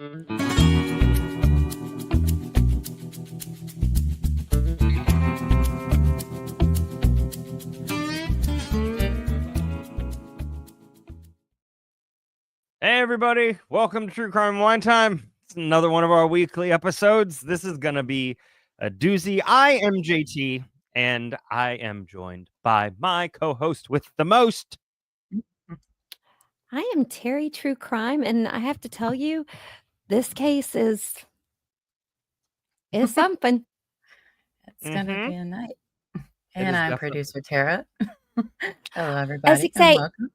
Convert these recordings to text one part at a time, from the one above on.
Hey everybody, welcome to True Crime Wine Time. It's another one of our weekly episodes. This is going to be a doozy. I am JT, and I am joined by my co-host with the most. I am Teri True Crime, and I have to tell you, this case is something. It's gonna be a night. It And is I'm definitely- producer Tara. Hello, As everybody, you and say, welcome.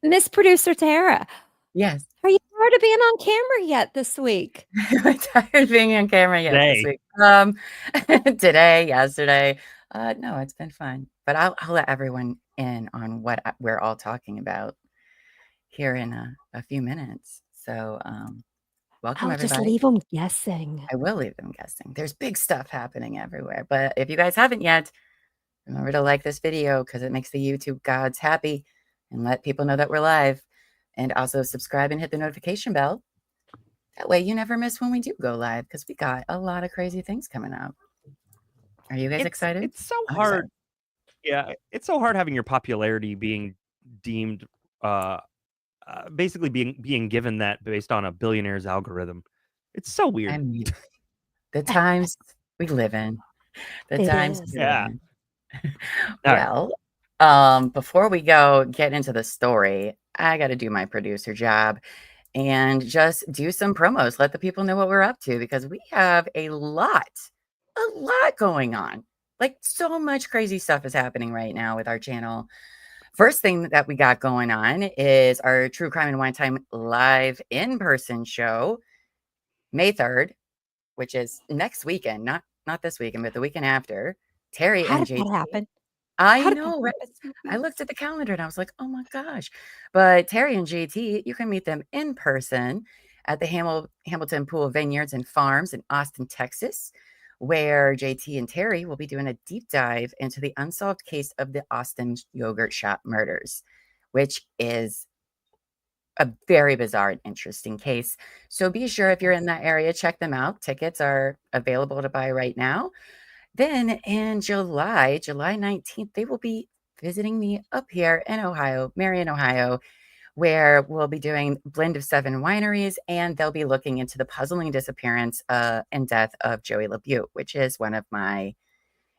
Miss Producer Tara, Yes, are you tired of being on camera yet this week? I'm tired of being on camera yet this Today. week. Today, yesterday. No, it's been fun. But I'll let everyone in on what we're all talking about here in a few minutes. So, welcome, Oh, everybody. just leave them guessing. I will leave them guessing. There's big stuff happening everywhere. But if you guys haven't yet, remember to like this video because it makes the YouTube gods happy and let people know that we're live. And also subscribe and hit the notification bell. That way you never miss when we do go live because we got a lot of crazy things coming up. Are you guys excited? It's so I'm hard. excited. Yeah, it's so hard having your popularity being deemed, basically being given that based on a billionaire's algorithm. It's so weird. I mean, the times we live in. The It times is. we Yeah. live in. All right. Well, before we get into the story, I got to do my producer job and just do some promos. Let the people know what we're up to because we have a lot going on. Like so much crazy stuff is happening right now with our channel. First thing that we got going on is our True Crime and Wine Time live in-person show, May 3rd, which is next weekend, not this weekend, but the weekend after. Terry How and did JT. that happen? I How did know, that right? happen? I looked at the calendar and I was like, oh my gosh. But Terry and JT, you can meet them in person at the Hamilton Pool Vineyards and Farms in Austin, Texas, where JT and Terry will be doing a deep dive into the unsolved case of the Austin yogurt shop murders, which is a very bizarre and interesting case. So be sure if you're in that area, check them out. Tickets are available to buy right now. Then in July 19th, they will be visiting me up here in Ohio, Marion, Ohio, where we'll be doing Blend of 7 wineries, and they'll be looking into the puzzling disappearance and death of Joey LaBute, which is one of my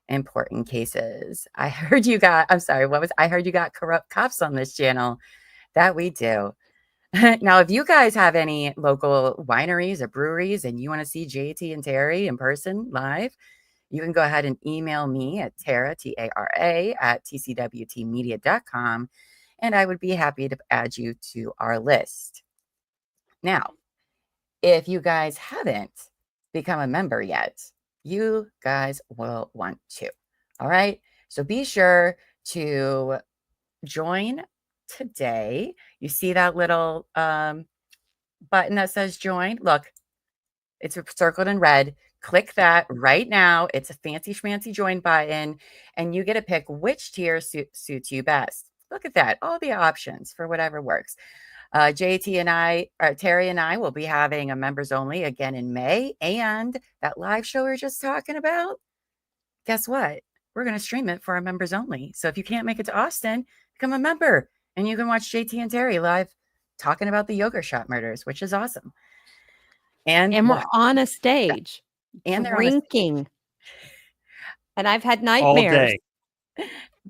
important cases. I heard you got corrupt cops on this channel. That we do. Now, if you guys have any local wineries or breweries and you want to see JT and Terry in person live, you can go ahead and email me at Tara, T-A-R-A, at TCWTmedia.com, and I would be happy to add you to our list. Now, if you guys haven't become a member yet, you guys will want to. All right? So be sure to join today. You see that little button that says join? Look, it's circled in red. Click that right now. It's a fancy schmancy join button, and you get to pick which tier suits you best. Look at that. All the options for whatever works. JT and Terry and I will be having a members only again in May. And that live show we were just talking about, guess what? We're going to stream it for our members only. So if you can't make it to Austin, become a member and you can watch JT and Terry live talking about the yogurt shop murders, which is awesome. And we're on a stage. And they're drinking. And I've had All nightmares day.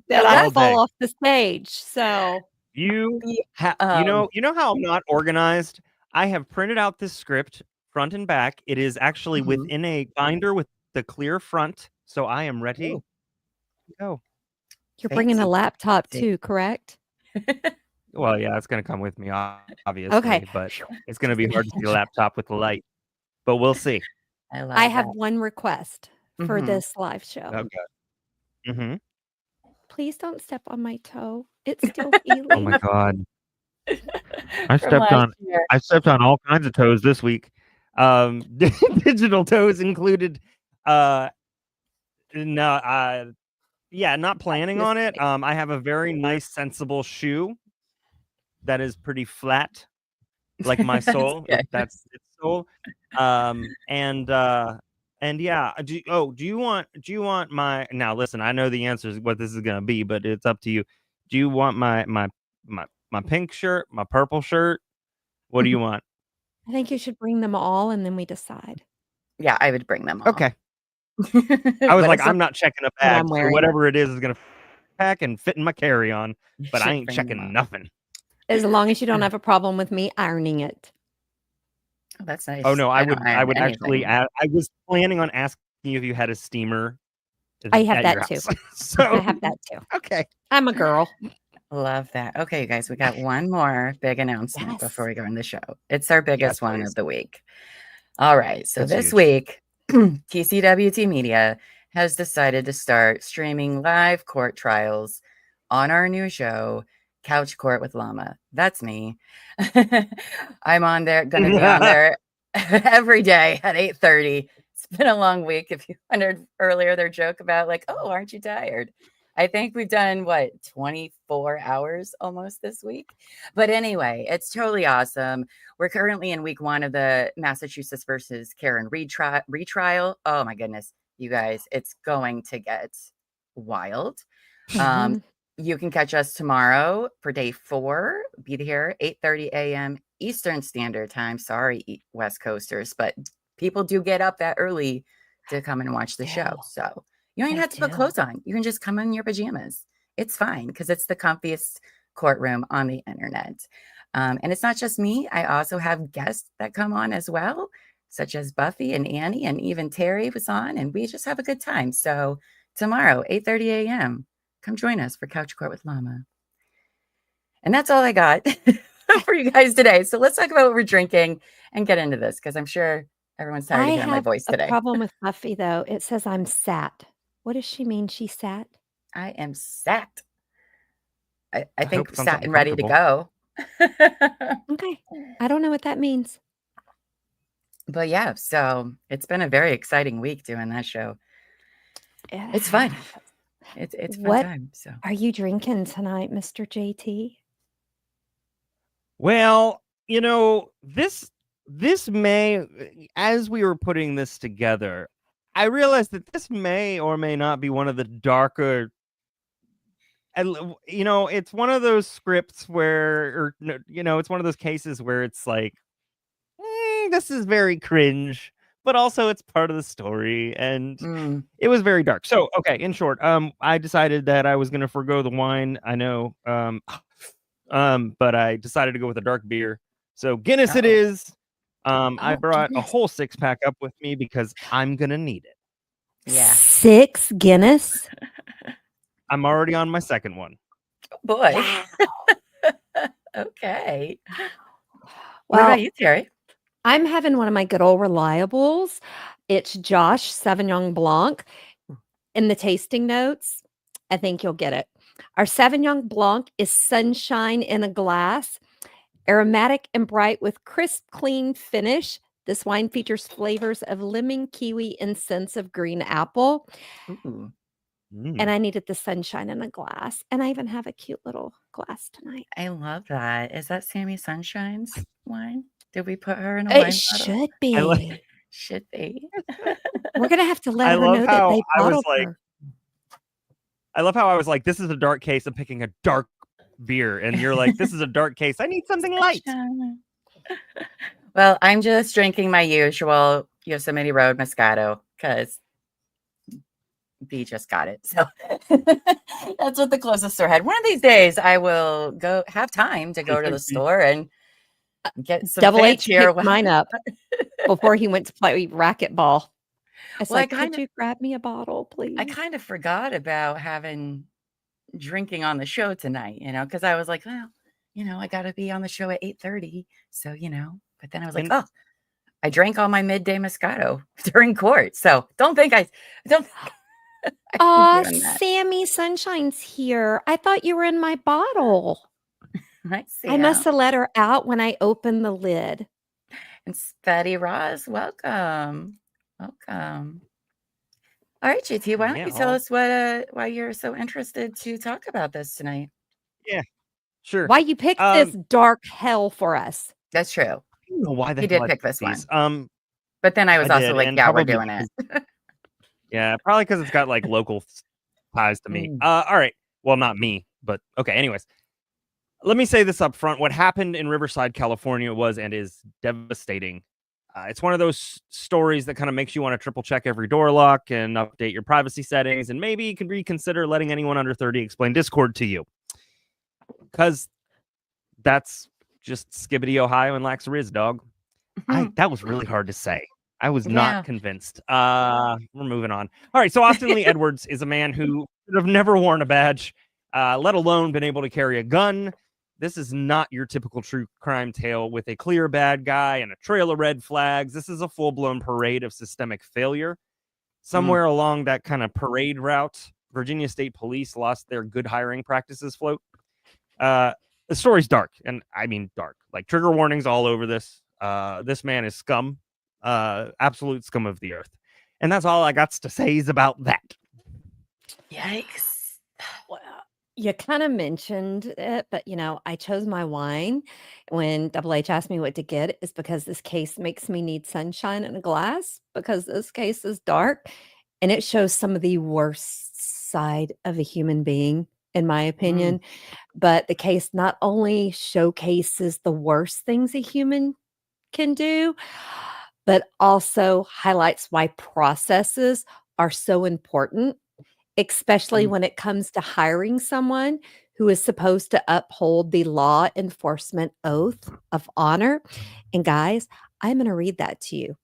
that All I fall day. off the stage. So You know how I'm not organized? I have printed out this script front and back. It is actually within a binder with the clear front, so I am ready to go. You're bringing a laptop too, correct? Well, yeah, it's going to come with me, obviously. Okay. But it's going to be hard to see the laptop with the light. But we'll see. I have one request for this live show. Okay. Please don't step on my toe. It's still healing. Oh my God. I stepped on all kinds of toes this week. Digital toes included. Not planning on it. I have a very nice, sensible shoe that is pretty flat, like my soul. It's asshole. And yeah, do you want my, now listen, I know the answer is what this is gonna be, but it's up to you. Do you want my pink shirt, my purple shirt? What do you want? I think you should bring them all and then we decide. Yeah, I would bring them all. Okay. I was What like, is I'm not checking a What bag, I'm so wearing. whatever it is gonna pack and fit in my carry-on, You but I should ain't bring them checking all. nothing. As long as you don't have a problem with me ironing it. Oh, that's nice. Oh no, I would don't iron actually anything. I was planning on asking you if you had a steamer I have at that your too. house. I So have that too. okay. I'm a girl. Love that. Okay, you guys, we got one more big announcement before Yes. we go in the show. It's our biggest one please. of the week. All right. So That's this huge. week, TCWT Media has decided to start streaming live court trials on our new show, Couch Court with Llama. That's me. I'm on there, going to be on there every day at 8:30. It's been a long week. If you wondered earlier, their joke about like, oh, aren't you tired? I think we've done 24 hours almost this week. But anyway, it's totally awesome. We're currently in week 1 of the Massachusetts versus Karen retrial. Oh my goodness, you guys, it's going to get wild. You can catch us tomorrow for day 4. Be here 8:30 a.m. Eastern Standard Time. Sorry, West Coasters, but people do get up that early to come and watch the show. So you don't even have to put clothes on. You can just come in your pajamas. It's fine because it's the comfiest courtroom on the internet. And it's not just me. I also have guests that come on as well, such as Buffy and Annie, and even Teri was on, and we just have a good time. So tomorrow, 8:30 a.m., come join us for Couch Court with Llama. And that's all I got for you guys today. So let's talk about what we're drinking and get into this because I'm sure everyone's tired of hearing my voice today. I have a problem with Buffy, though. It says I'm sat. What does she mean she's sat? I am sat. I think hope sat and ready to go. Okay. I don't know what that means. But yeah, so it's been a very exciting week doing that show. It's fun. It's fun What time. So are you drinking tonight, Mr. JT? Well, you know, this may, as we were putting this together, I realized that this may or may not be one of the darker, and you know, it's one of those scripts where, or you know, it's one of those cases where it's like, this is very cringe, but also it's part of the story, and it was very dark. So, okay, in short, I decided that I was going to forgo the wine. I know, but I decided to go with a dark beer. So Guinness it is. I brought a whole 6-pack up with me because I'm gonna need it. yeah. 6 Guinness? I'm already on my second one. Oh boy. Wow. Okay. What Well, about you, Teri? I'm having one of my good old reliables. It's Josh Sauvignon Blanc. In the tasting notes, I think you'll get it. Our Sauvignon Blanc is sunshine in a glass, aromatic and bright with crisp, clean finish. This wine features flavors of lemon, kiwi, and scents of green apple. Ooh. And I needed the sunshine in a glass. And I even have a cute little glass tonight. I love that. Is that Sammy Sunshine's wine? Did we put her in a wine It bottle? should be. Should be. We're going to have to let her know that they bottled her. I love how I was like, this is a dark case. I'm picking a dark beer. And you're like, this is a dark case. I need something light. Well, I'm just drinking my usual Yosemite Road Moscato because B just got it. So that's what the closest store had. One of these days, I will have time to go to the store and get some Double H fancier picked mine up before he went to play racquetball. I said, could you grab me a bottle, please? I kind of forgot about having drinking on the show tonight, you know, because I was like, well, you know, I got to be on the show at 8:30. So, you know, but then I was like, oh, I drank all my midday Moscato during court. So don't think I don't. Oh, Sammy Sunshine's here. I thought you were in my bottle. I must have let her out when I opened the lid. And Spatty Ross, welcome. Welcome. All right, JT, why don't you tell us why you're so interested to talk about this tonight? Yeah, sure. Why you picked this dark hell for us. That's true. don't know why the He hell did I pick picked this these. one. But then I was I also did, like, and yeah, we're probably doing it. yeah, probably because it's got like local ties to me. Mm. All right. Well, not me, but okay. Anyways, let me say this up front. What happened in Riverside, California was and is devastating. It's one of those stories that kind of makes you want to triple check every door lock and update your privacy settings, and maybe you can reconsider letting anyone under 30 explain Discord to you. Because that's just Skibbity, Ohio, and lacks Riz, dog. That was really hard to say. I was not Yeah. convinced. We're moving on. All right. So Austin Lee Edwards is a man who should have never worn a badge, let alone been able to carry a gun. This is not your typical true crime tale with a clear bad guy and a trail of red flags. This is a full-blown parade of systemic failure. Somewhere along that kind of parade route, Virginia State Police lost their good hiring practices float. The story's dark, and I mean dark. Like trigger warnings all over this. This man is scum, absolute scum of the earth. And that's all I got to say is about that. Yikes. Well, you kind of mentioned it, but I chose my wine when Double H asked me what to get is because this case makes me need sunshine in a glass because this case is dark and it shows some of the worst side of a human being, in my opinion. But the case not only showcases the worst things a human can do, but also highlights why processes are so important, especially when it comes to hiring someone who is supposed to uphold the law enforcement oath of honor. And guys, I'm going to read that to you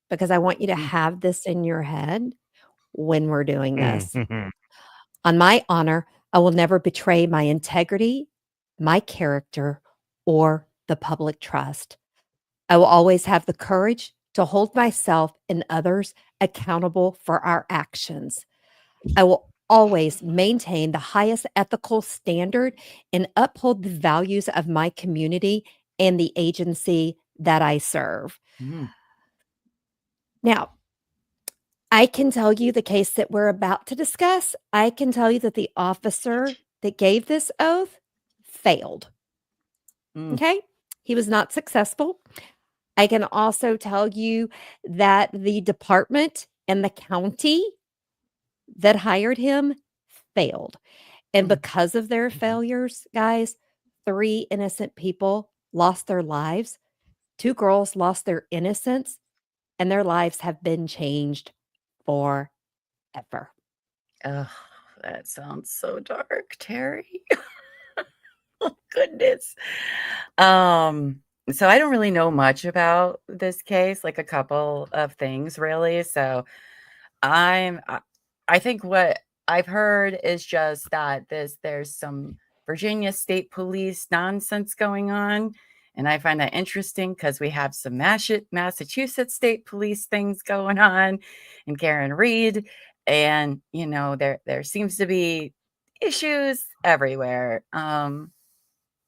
because I want you to have this in your head when we're doing this. On my honor, I will never betray my integrity, my character, or the public trust. I will always have the courage to hold myself and others accountable for our actions. I will always maintain the highest ethical standard and uphold the values of my community and the agency that I serve. Now, I can tell you the case that we're about to discuss. I can tell you that the officer that gave this oath failed. Okay? He was not successful. I can also tell you that the department and the county that hired him failed. And because of their failures, guys, 3 innocent people lost their lives. 2 girls lost their innocence, and their lives have been changed forever. Ugh, that sounds so dark, Terry. Oh, goodness. So I don't really know much about this case, like a couple of things really. So I think what I've heard is just that there's some Virginia State Police nonsense going on. And I find that interesting because we have some Massachusetts State Police things going on and Karen Reed. And, there seems to be issues everywhere.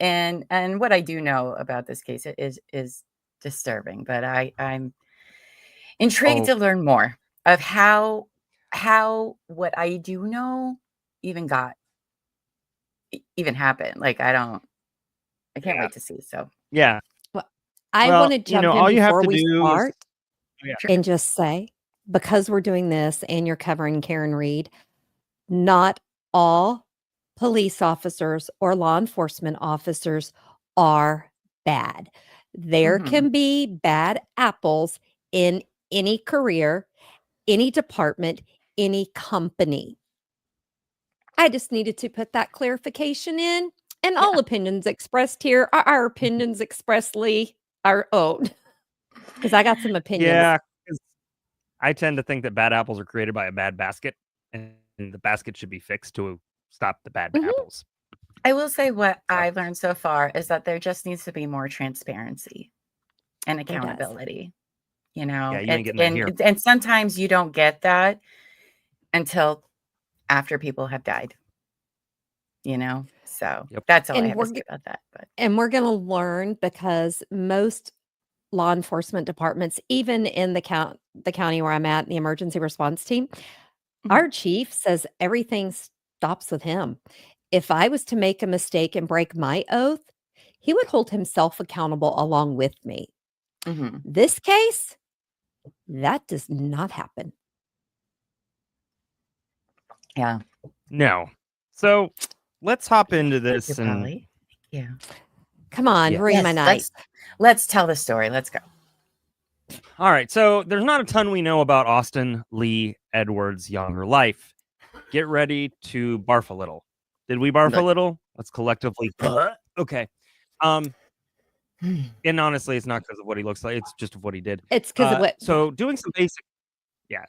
And what I do know about this case is disturbing, but I'm intrigued to learn more of how what I do know even happened. Like I can't wait to see. So Yeah. Well, I Well, want to jump in all you have before to we do is start yeah. and just say, because we're doing this and you're covering Karen Reed, not all police officers or law enforcement officers are bad. There can be bad apples in any career, any department, any company. I just needed to put that clarification in. And all opinions expressed here are our opinions expressly our own. Because I got some opinions. Yeah, 'cause I tend to think that bad apples are created by a bad basket, and the basket should be fixed to stop the bad apples. I will say what I've learned so far is that there just needs to be more transparency and accountability. Yeah, you ain't getting that here. And sometimes you don't get that until after people have died. So that's all I have to say about that. But And we're going to learn because most law enforcement departments, even in the county where I'm at, the emergency response team, our chief says everything stops with him. If I was to make a mistake and break my oath, he would hold himself accountable along with me. Mhm. This case, that does not happen. Yeah. No. So let's hop into Thank this you, and Polly. Thank you. Come on, Yeah. ruin my night. Let's tell the story. Let's go. all right. So there's not a ton we know about Austin Lee Edwards' younger life. Get ready to barf a little. Did we barf a Look. little? Let's collectively. Okay. And honestly, it's not because of what he looks like. It's just of what he did. It's because of what. So doing some basic,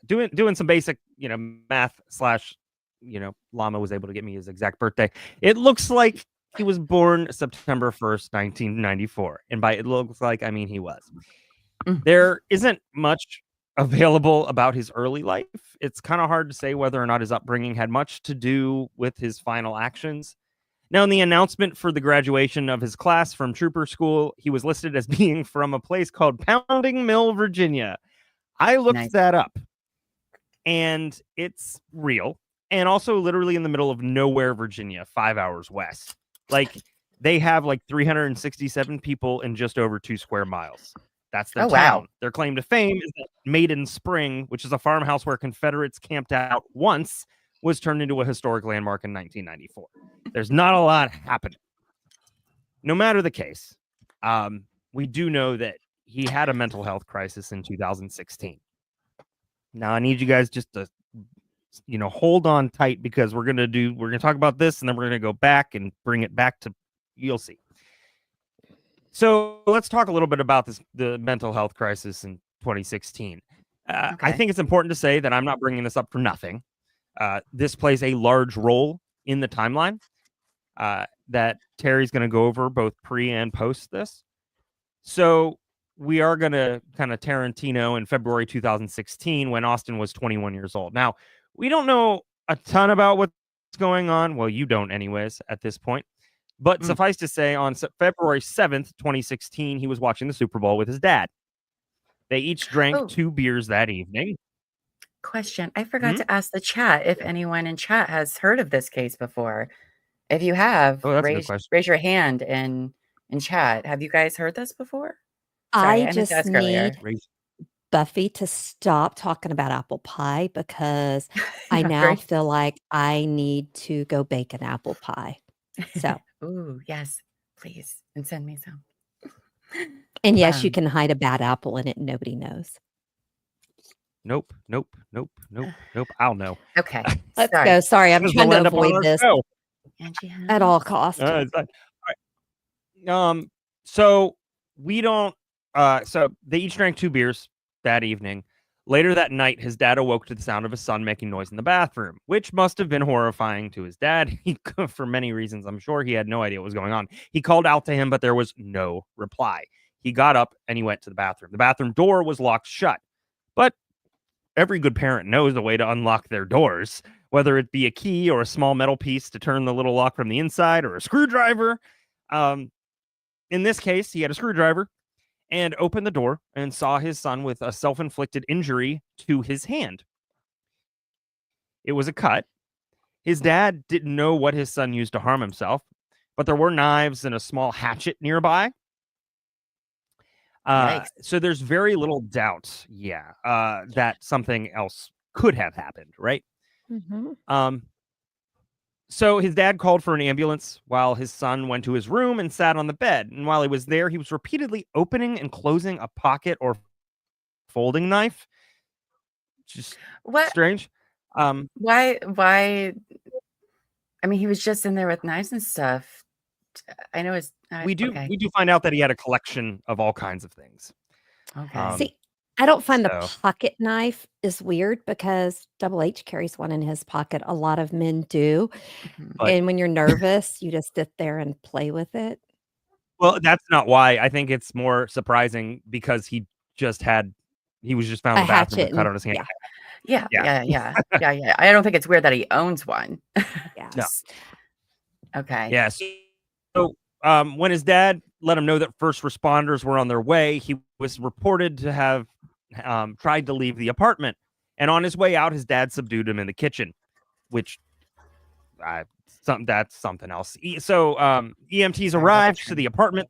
doing some basic, math / Llama was able to get me his exact birthday. It looks like he was born September 1st, 1994. And by it looks like, I mean he was. There isn't much available about his early life. It's kind of hard to say whether or not his upbringing had much to do with his final actions. Now, in the announcement for the graduation of his class from trooper school, he was listed as being from a place called Pounding Mill, Virginia. I looked that up, and it's real, and also literally in the middle of nowhere, Virginia, 5 hours west. Like, they have like 367 people in just over 2 square miles. That's their town. Wow. Their claim to fame is that Maiden Spring, which is a farmhouse where Confederates camped out once, was turned into a historic landmark in 1994. There's not a lot happening. No matter the case, we do know that he had a mental health crisis in 2016. Now, I need you guys just to, hold on tight because we're going to talk about this and then we're going to go back and bring it back to, you'll see. So let's talk a little bit about the mental health crisis in 2016. I think it's important to say that I'm not bringing this up for nothing. This plays a large role in the timeline that Teri's going to go over both pre and post this. So we are going to kind of Tarantino in February 2016 when Austin was 21 years old. Now, we don't know a ton about what's going on. Well, you don't anyways at this point. But suffice to say, on February 7th, 2016, he was watching the Super Bowl with his dad. They each drank 2 beers that evening. Question. I forgot to ask the chat if anyone in chat has heard of this case before. If you have, raise your hand in chat. Have you guys heard this before? Sorry, I just need Buffy to stop talking about apple pie because I now feel like I need to go bake an apple pie. So, ooh, yes, please, and send me some. And yes, you can hide a bad apple in it and nobody knows. Nope. I'll know. Okay, let's go. Sorry, I'm trying to avoid this at all costs. All right. So we don't. So they each drank 2 beers that evening. Later that night, his dad awoke to the sound of his son making noise in the bathroom, which must have been horrifying to his dad. For many reasons, I'm sure he had no idea what was going on. He called out to him, but there was no reply. He got up and he went to the bathroom. The bathroom door was locked shut, but every good parent knows a way to unlock their doors, whether it be a key or a small metal piece to turn the little lock from the inside or a screwdriver. In this case, he had a screwdriver and opened the door and saw his son with a self-inflicted injury to his hand. It was a cut. His dad didn't know what his son used to harm himself, but there were knives and a small hatchet nearby. So there's very little doubt, that something else could have happened, right? So his dad called for an ambulance while his son went to his room and sat on the bed. And while he was there, he was repeatedly opening and closing a pocket or folding knife. Just strange. Why? I mean, he was just in there with knives and stuff. I know we do find out that he had a collection of all kinds of things. Okay. See, I don't find the pocket knife is weird because Double H carries one in his pocket. A lot of men do. And when you're nervous, you just sit there and play with it. Well, that's not why. I think it's more surprising because he was just found in the bathroom with cut on his hand. Yeah. I don't think it's weird that he owns one. No. Okay. Yeah. So when his dad let him know that first responders were on their way, he was reported to have tried to leave the apartment. And on his way out, his dad subdued him in the kitchen, which that's something else. So EMTs arrived to the apartment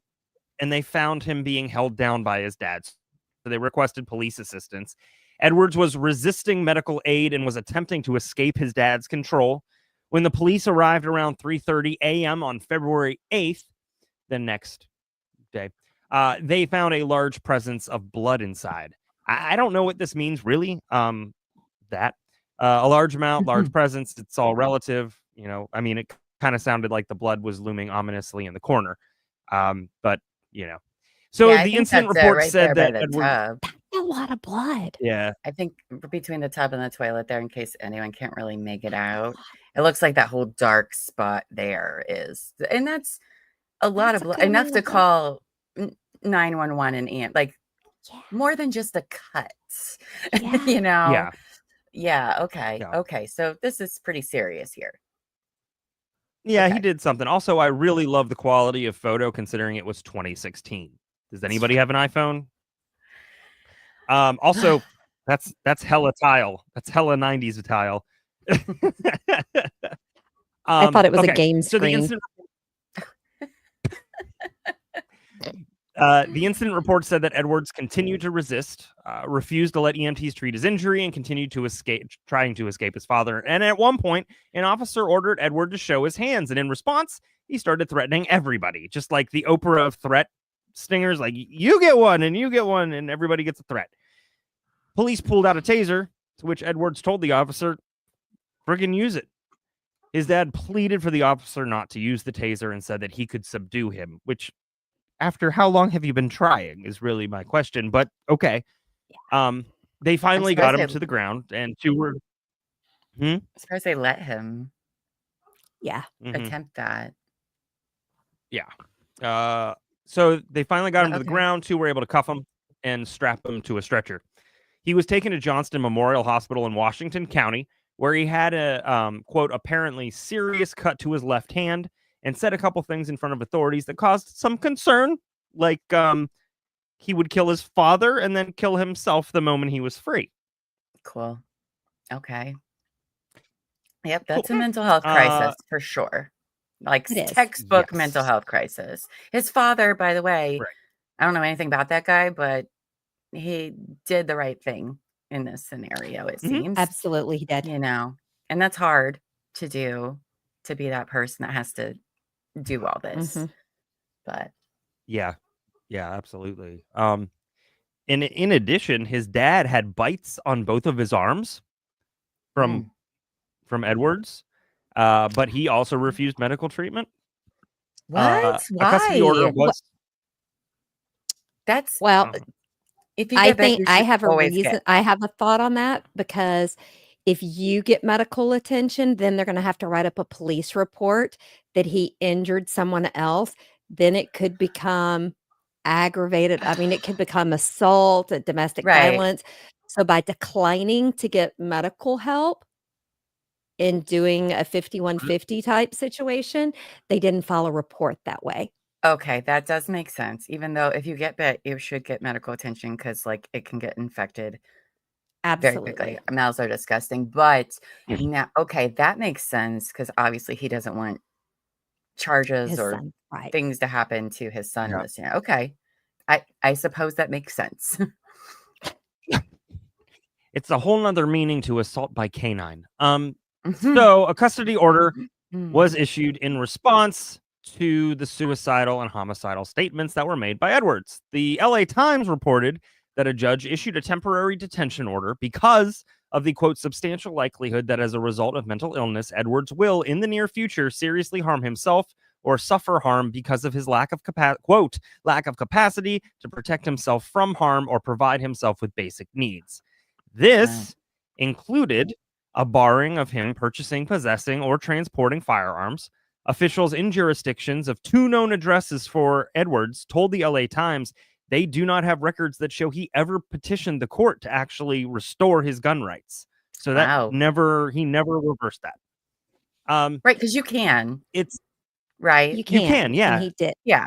and they found him being held down by his dad. So they requested police assistance. Edwards was resisting medical aid and was attempting to escape his dad's control. When the police arrived around 3:30 a.m. on February 8th, the next day, they found a large presence of blood inside. I don't know what this means, really. That a large amount, large presence, it's all relative. You know, I mean, it kind of sounded like the blood was looming ominously in the corner. But, you know. So Yeah, I the think incident that's report right said there by that the Edward. tub. A lot of blood. Yeah. I think between the tub and the toilet there, in case anyone can't really make it out, it looks like that whole dark spot there is, and that's a lot of That's a blood, good enough way to of call 911 and like Yeah. more than just the cuts, Yeah. you know? Yeah. Yeah. Okay. Yeah. Okay. So this is pretty serious here. Yeah, he Okay. did something. Also, I really love the quality of photo considering it was 2016. Does anybody have an iPhone? Also, that's hella tile. That's hella 90s tile. I thought it was a okay, game so screen. the incident report said that Edwards continued to resist, refused to let EMTs treat his injury, and continued to escape, trying to escape his father. And at one point, an officer ordered Edward to show his hands, and in response, he started threatening everybody, just like the Oprah of threat stingers, like you get one, and you get one, and everybody gets a threat. Police pulled out a taser, to which Edwards told the officer, "Friggin' use it." His dad pleaded for the officer not to use the taser and said that he could subdue him, which, after how long have you been trying, is really my question, but okay. They finally got him to the ground, and two were... I'm surprised they let him attempt that. Yeah. So they finally got him to the Okay. ground. Two were able to cuff him and strap him to a stretcher. He was taken to Johnston Memorial Hospital in Washington County, where he had a, quote, apparently serious cut to his left hand, and said a couple things in front of authorities that caused some concern, like he would kill his father and then kill himself the moment he was free. Cool. Okay. Yep, that's a mental health crisis for sure. Like textbook mental health crisis. His father, by the way, I don't know anything about that guy, but he did the right thing in this scenario, it seems. Absolutely, he did. You know, and that's hard to do, to be that person that has to do all this. But yeah, absolutely. In addition, his dad had bites on both of his arms from Edwards, but he also refused medical treatment. What? A custody order was... That's if you I think I have a reason. I have a thought on that, because if you get medical attention, then they're going to have to write up a police report that he injured someone else. Then it could become aggravated. I mean, it could become assault, domestic violence. So by declining to get medical help and doing a 5150 type situation, they didn't file a report that way. Okay, that does make sense. Even though if you get bit, you should get medical attention, because like it can get infected very quickly. Mouths are disgusting. But now, okay, that makes sense, because obviously he doesn't want charges or things to happen to his son in this scenario. Okay. I suppose that makes sense. It's a whole nother meaning to assault by canine. So a custody order was issued in response to the suicidal and homicidal statements that were made by Edwards. The LA Times reported that a judge issued a temporary detention order because of the, quote, substantial likelihood that as a result of mental illness, Edwards will, in the near future, seriously harm himself or suffer harm because of his lack of capacity to protect himself from harm or provide himself with basic needs. This included a barring of him purchasing, possessing, or transporting firearms. Officials in jurisdictions of two known addresses for Edwards told the LA Times they do not have records that show he ever petitioned the court to actually restore his gun rights. So that he never reversed that. Right, because you can. It's right. You can, yeah. And he did. Yeah.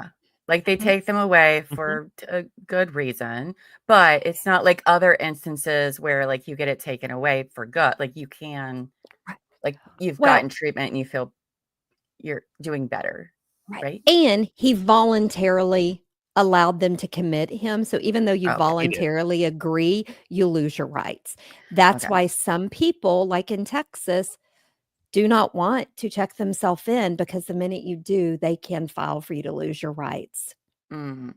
Like they take them away for a good reason, but it's not like other instances where like you get it taken away for good. Like you can, like you've gotten treatment and you feel you're doing better, right? And he voluntarily allowed them to commit him. So even though you Okay. voluntarily agree, you lose your rights. That's Okay. why some people, like in Texas, do not want to check themselves in, because the minute you do, they can file for you to lose your rights. Mm.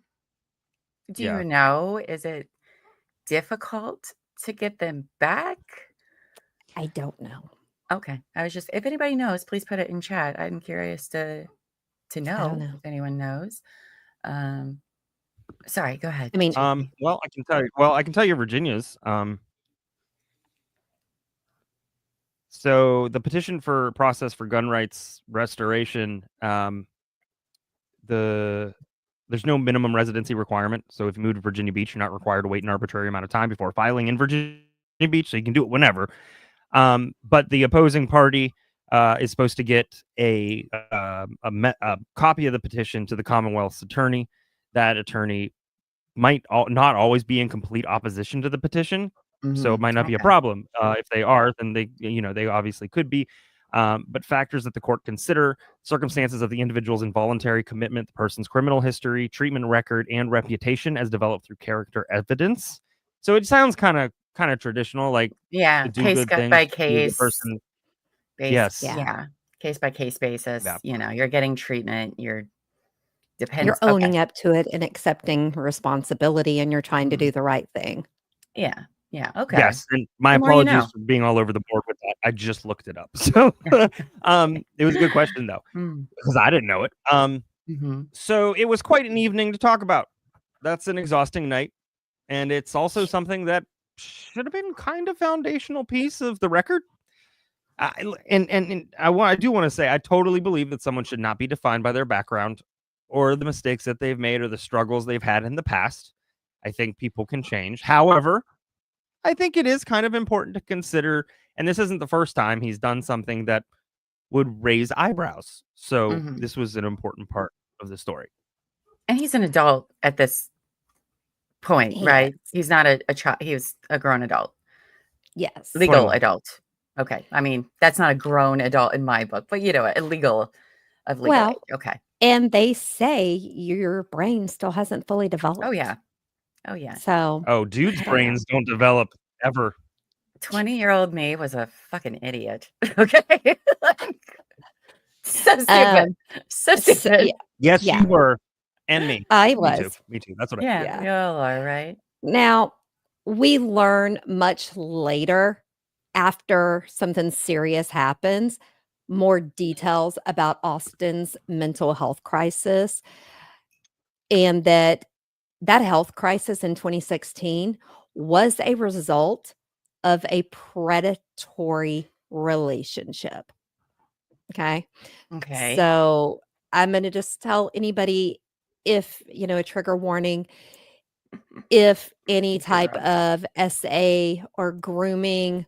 Do Yeah. you know, is it difficult to get them back? I don't know. Okay. I was just, if anybody knows, please put it in chat. I'm curious to I don't know know. if anyone knows. Sorry, go ahead. I mean, JP. Well, I can tell you. Well, I can tell you Virginia's. So the petition for process for gun rights restoration, there's no minimum residency requirement. So if you move to Virginia Beach, you're not required to wait an arbitrary amount of time before filing in Virginia Beach. So you can do it whenever. But the opposing party is supposed to get a copy of the petition to the Commonwealth's attorney. That attorney might not always be in complete opposition to the petition, so it might not be a Okay. problem. If they are, then they obviously could be. But factors that the court consider: circumstances of the individual's involuntary commitment, the person's criminal history, treatment record, and reputation as developed through character evidence. So it sounds kind of traditional, like Yeah. to do Case good things by to the case. person. Yes. Yes. Yeah. Case by case basis. Yeah. You're getting treatment. you're Depends. owning up to it and accepting responsibility, and you're trying to do the right thing. Yeah. Yeah. Okay. Yes, and my The more you apologies know. for being all over the board with that. I just looked it up. So it was a good question though, because I didn't know it. So it was quite an evening to talk about. That's an exhausting night, and it's also something that should have been kind of foundational piece of the record. I do want to say I totally believe that someone should not be defined by their background or the mistakes that they've made or the struggles they've had in the past. I think people can change. However, I think it is kind of important to consider, and this isn't the first time he's done something that would raise eyebrows. So this was an important part of the story. And he's an adult at this point, right? He's not a child. He was a grown adult. Yes. Legal 21. adult. Okay. I mean, that's not a grown adult in my book, but illegal of legal Well, age. Okay. And they say your brain still hasn't fully developed. Oh, yeah. Oh, yeah. So, dudes' brains don't develop ever. 20-year-old me was a fucking idiot. Okay. So stupid. So stupid. Yes, you were. And me. I was. Me too. That's what Yeah. We all are, right? Now, we learn much later, after something serious happens, more details about Austin's mental health crisis, and that health crisis in 2016 was a result of a predatory relationship. Okay. So I'm going to just tell anybody, if, a trigger warning, if any type of SA or grooming,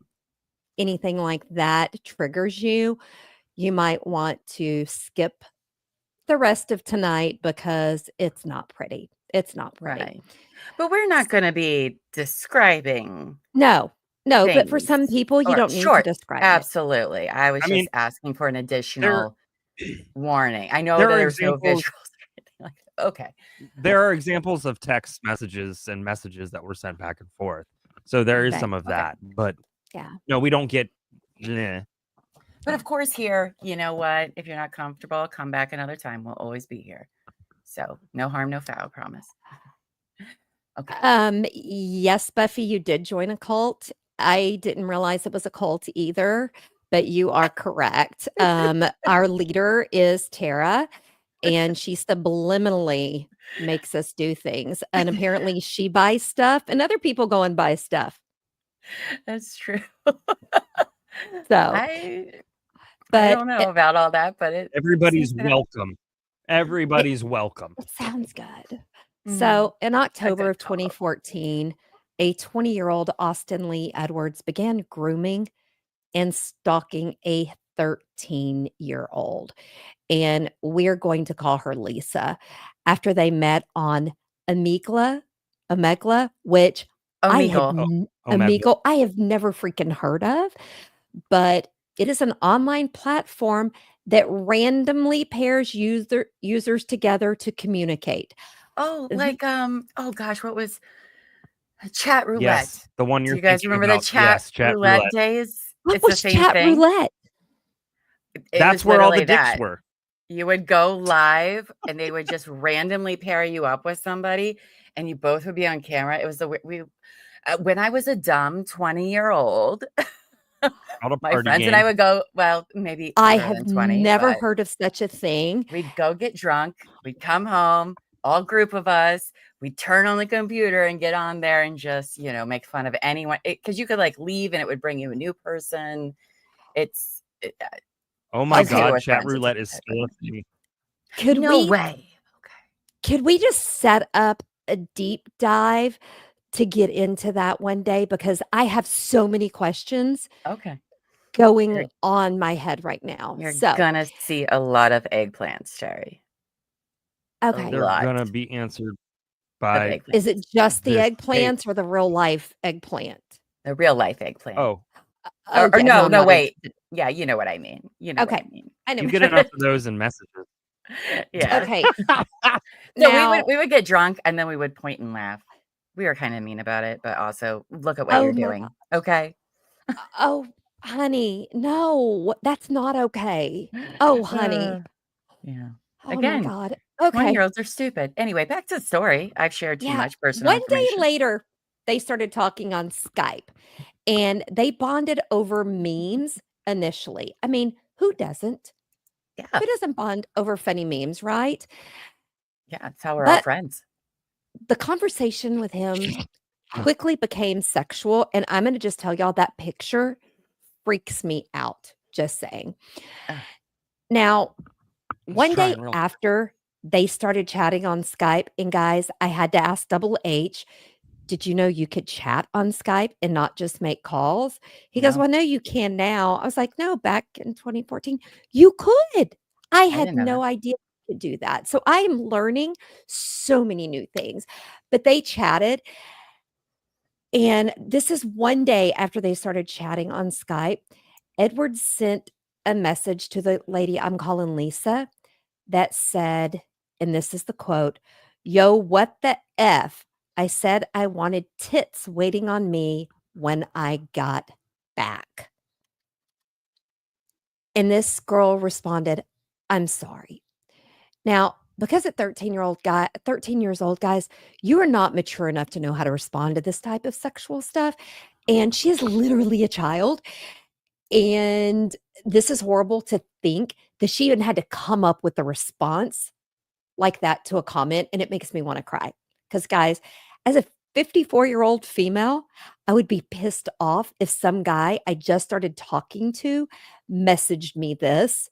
anything like that triggers you, you might want to skip the rest of tonight, because it's not pretty. It's not pretty. Right. But we're not going to be describing. No, but for some people, you don't need to describe Absolutely. I was just asking for an additional warning. I know that there's no visuals or anything like that. Okay. There are examples of text messages and messages that were sent back and forth. So there is some of that. But no, we don't get. But of course, here, you know what? If you're not comfortable, come back another time. We'll always be here. So no harm, no foul, promise. Okay. Yes, Buffy, you did join a cult. I didn't realize it was a cult either, but you are correct. Our leader is Tara, and she subliminally makes us do things. And apparently she buys stuff, and other people go and buy stuff. That's true. So I don't know about all that, but everybody's welcome. Everybody's welcome. It sounds good. So in October of 2014, a 20-year-old Austin Lee Edwards began grooming and stalking a 13-year-old. And we're going to call her Lisa, after they met on Omegle, which Omegle I have never freaking heard of, but it is an online platform that randomly pairs users together to communicate. Oh, The- like oh gosh, what was chat roulette? Yes, the one Do you're you guys thinking remember the about. chat Yes, chat roulette roulette. days? what It's the was same chat thing. roulette? It That's was where all the literally dicks that. were. You would go live and they would just randomly pair you up with somebody and you both would be on camera. It was when I was a dumb 20-year-old, Not a my party friends and I game. would go, well, maybe I older have than 20, never but heard of such a thing. we'd go get drunk. We'd come home, all group of us. We'd turn on the computer and get on there and just, make fun of anyone. Because you could like leave and it would bring you a new person. Oh my Kids who God, are chat friends, it's roulette a is type still a of- thing. No way. Could we just set up a deep dive to get into that one day? Because I have so many questions Okay. going on my head right now. You're So, gonna see a lot of eggplants, Terry. okay. They're lot gonna be answered Of by eggplants. Is it just the this tape. eggplants or the real life eggplant? The real life eggplant. Oh, Or Okay, no, I'm not wait. interested. Yeah, you know what I mean. You know what Okay. I mean. I know. you get enough of those in messages. Yeah. Okay. So Now, we would get drunk and then we would point and laugh. We were kind of mean about it, but also look at what oh you're my doing. Okay. oh, honey, no, that's not okay. Oh, honey. Yeah. Oh my Again, God. Okay. 20-year-olds are stupid. Anyway, back to the story. I've shared too Yeah. much personal One day information. later, they started talking on Skype and they bonded over memes initially. I mean, who doesn't? Yeah. Who doesn't bond over funny memes, right? Yeah, that's how we're all But friends. the conversation with him quickly became sexual. And I'm going to just tell y'all that picture freaks me out. Just saying. Ugh. Now, one day trying real- after they started chatting on Skype, and guys, I had to ask Double H, did you know you could chat on Skype and not just make calls? He goes, No. well, no, you can now. I was like, no, back in 2014, you could. I had didn't know no idea you could do that. So I am learning so many new things. But they chatted. And this is one day after they started chatting on Skype. Edward sent a message to the lady I'm calling Lisa that said, and this is the quote, yo, what the F? I said I wanted tits waiting on me when I got back. And this girl responded, I'm sorry. Now, because at 13 years old, guys, you are not mature enough to know how to respond to this type of sexual stuff. And she is literally a child. And this is horrible to think that she even had to come up with a response like that to a comment. And it makes me want to cry. Because, guys, as a 54-year-old female, I would be pissed off if some guy I just started talking to messaged me this.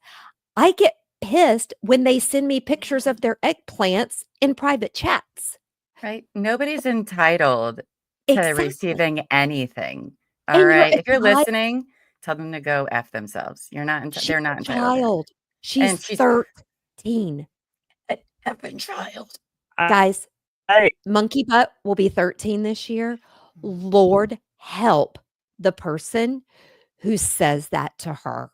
I get pissed when they send me pictures of their eggplants in private chats. Right? Nobody's entitled to Exactly. receiving anything. And All you're right. a If you're child. listening, tell them to go F themselves. You're not She's they're a not entitled. child. She's And she's 13. an effing child. Guys, Hey, Monkey Butt will be 13 this year. Lord help the person who says that to her.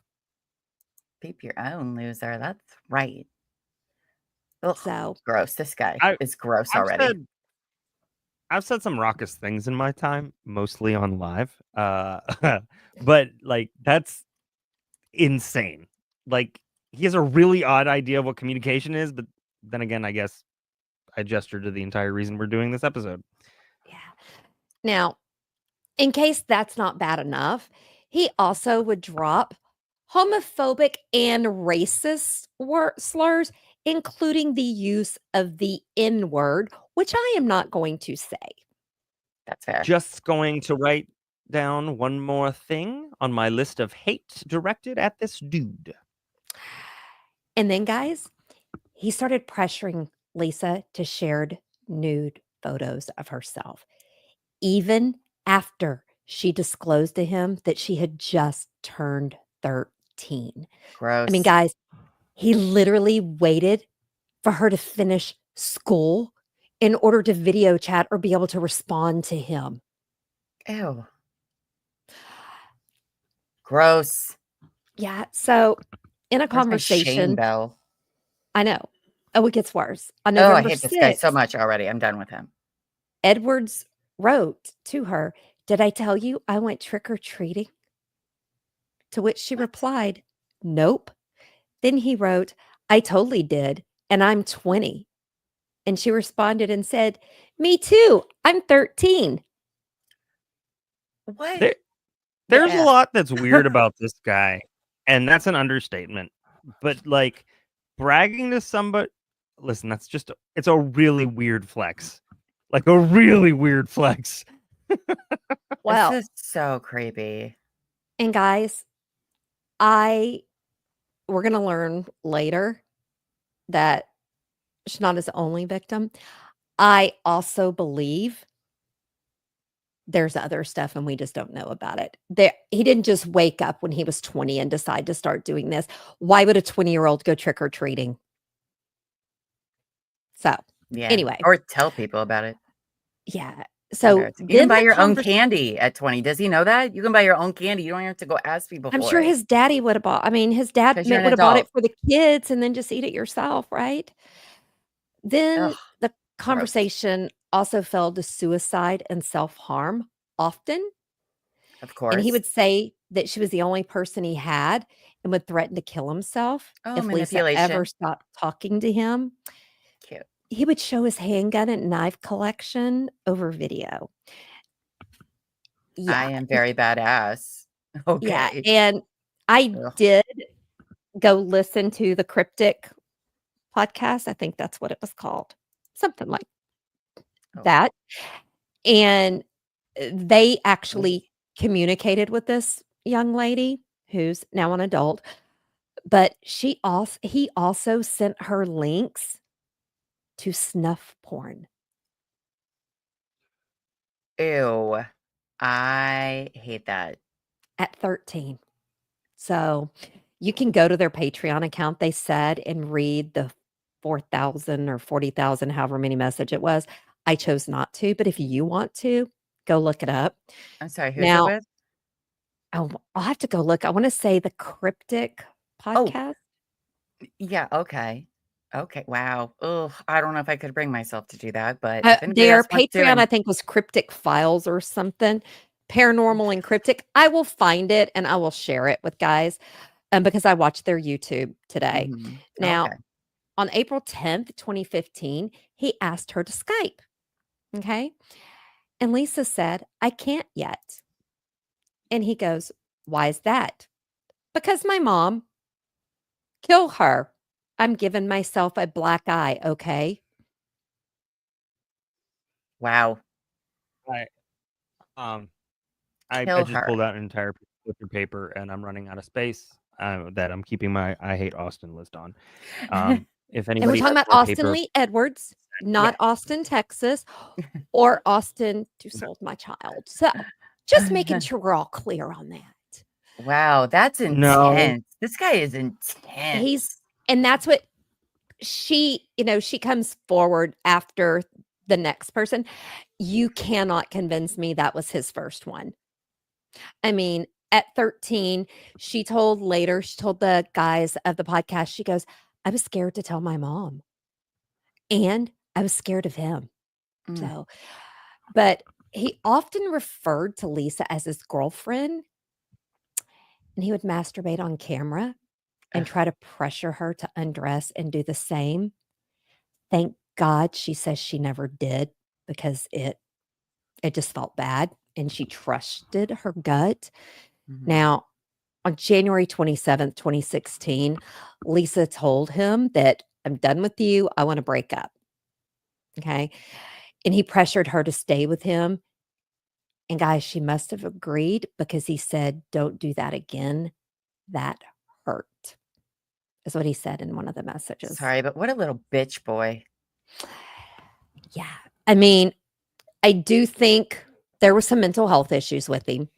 Beep your own, loser. That's right. Ugh, So, gross. This guy I- is gross I've already. said some raucous things in my time, mostly on live. But like that's insane. Like he has a really odd idea of what communication is, but then again, I guess I gestured to the entire reason we're doing this episode. yeah. Now, in case that's not bad enough, he also would drop homophobic and racist slurs, including the use of the N word, which I am not going to say. That's fair. Just going to write down one more thing on my list of hate directed at this dude. And then, guys, he started pressuring Lisa to share nude photos of herself, even after she disclosed to him that she had just turned 13. Gross. I mean, guys, he literally waited for her to finish school in order to video chat or be able to respond to him. Ew. Gross. Yeah. So in a Where's my shame conversation, bell? I know. Oh, it gets worse. On Oh, I November hate this guy so 6th, much already. I'm done with him. Edwards wrote to her, "Did I tell you I went trick-or-treating?" To which she What? replied, "Nope." Then he wrote, "I totally did, and I'm 20." And she responded and said, "Me too. I'm 13." What There, the there's a F? lot that's weird about this guy, and that's an understatement. But like bragging to somebody, listen, it's a really weird flex. Like a really weird flex. This Well, is so creepy. and guys, we're gonna learn later that she's not his only victim. I also believe there's other stuff and we just don't know about it. He didn't just wake up when he was 20 and decide to start doing this. Why would a 20-year-old go trick or treating? So, Yeah. anyway, Or tell people about it. yeah. So You can then buy the your own convers candy at 20. Does he know that? You can buy your own candy. You don't have to go ask people I'm for sure it his daddy would have bought I mean, his dad because you're an would have bought it adult. for the kids and then just eat it yourself, right? Ugh, Then the gross. conversation also fell to suicide and self-harm often, Of and he course. would say that she was the only person he had and would threaten to kill himself Oh, if Lisa ever manipulation. stopped talking to him. Cute. He would show his handgun and knife collection over video. I Yeah, am very badass. yeah, Okay. and I Ugh. did go listen to the Cryptic podcast, I think that's what it was called, something like Oh. that, and they Oh. actually communicated with this young lady who's now an adult, but he also sent her links to snuff porn Ew. I hate that. at 13. So, you can go to their Patreon account, they said, and read the 4,000 or 40,000, however many message it was. I chose not to, but if you want to, go look it up. I'm sorry, who's it Now with? I'll have to go look. I wanna say the Cryptic Oh, podcast. yeah, okay. Okay, wow. Ugh, I don't know if I could bring myself to do that, but if anybody Their else wants to Patreon, I and think, was Cryptic Files or something, Paranormal and Cryptic. I will find it, and I will share it with guys, because I watched their YouTube today. Mhm. Now, Okay. on April 10th, 2015, he asked her to Skype, okay? And Lisa said, "I can't yet." And he goes, "Why is that?" "Because my mom." "Kill her. I'm giving myself a black eye, okay?" Wow. I um I Kill just her. pulled out an entire piece of paper and I'm running out of space. That I'm keeping my I hate Austin list on. If And we're anybody talking has about more Austin paper, Lee Edwards, Yeah. not Austin, Texas, or Austin who sold my child. So, just making sure we're all clear on that. Wow, that's no, intense. This guy is He's intense. and that's what she comes forward after the next person. You cannot convince me that was his first one. I mean, at 13, she told the guys of the podcast, she goes, "I was scared to tell my mom, and I was scared of him." Mm. So, but he often referred to Lisa as his girlfriend, and he would masturbate on camera and Ugh. try to pressure her to undress and do the same. Thank God she says she never did because it just felt bad and she trusted her gut. Mhm. Now, on January 27th, 2016, Lisa told him that, "I'm done with you. I want to break up." Okay. And he pressured her to stay with him. And guys, she must have agreed because he said, "Don't do that again. That hurt," is what he said in one of the messages. Sorry, but what a little bitch boy. Yeah. I mean, I do think there was some mental health issues with him.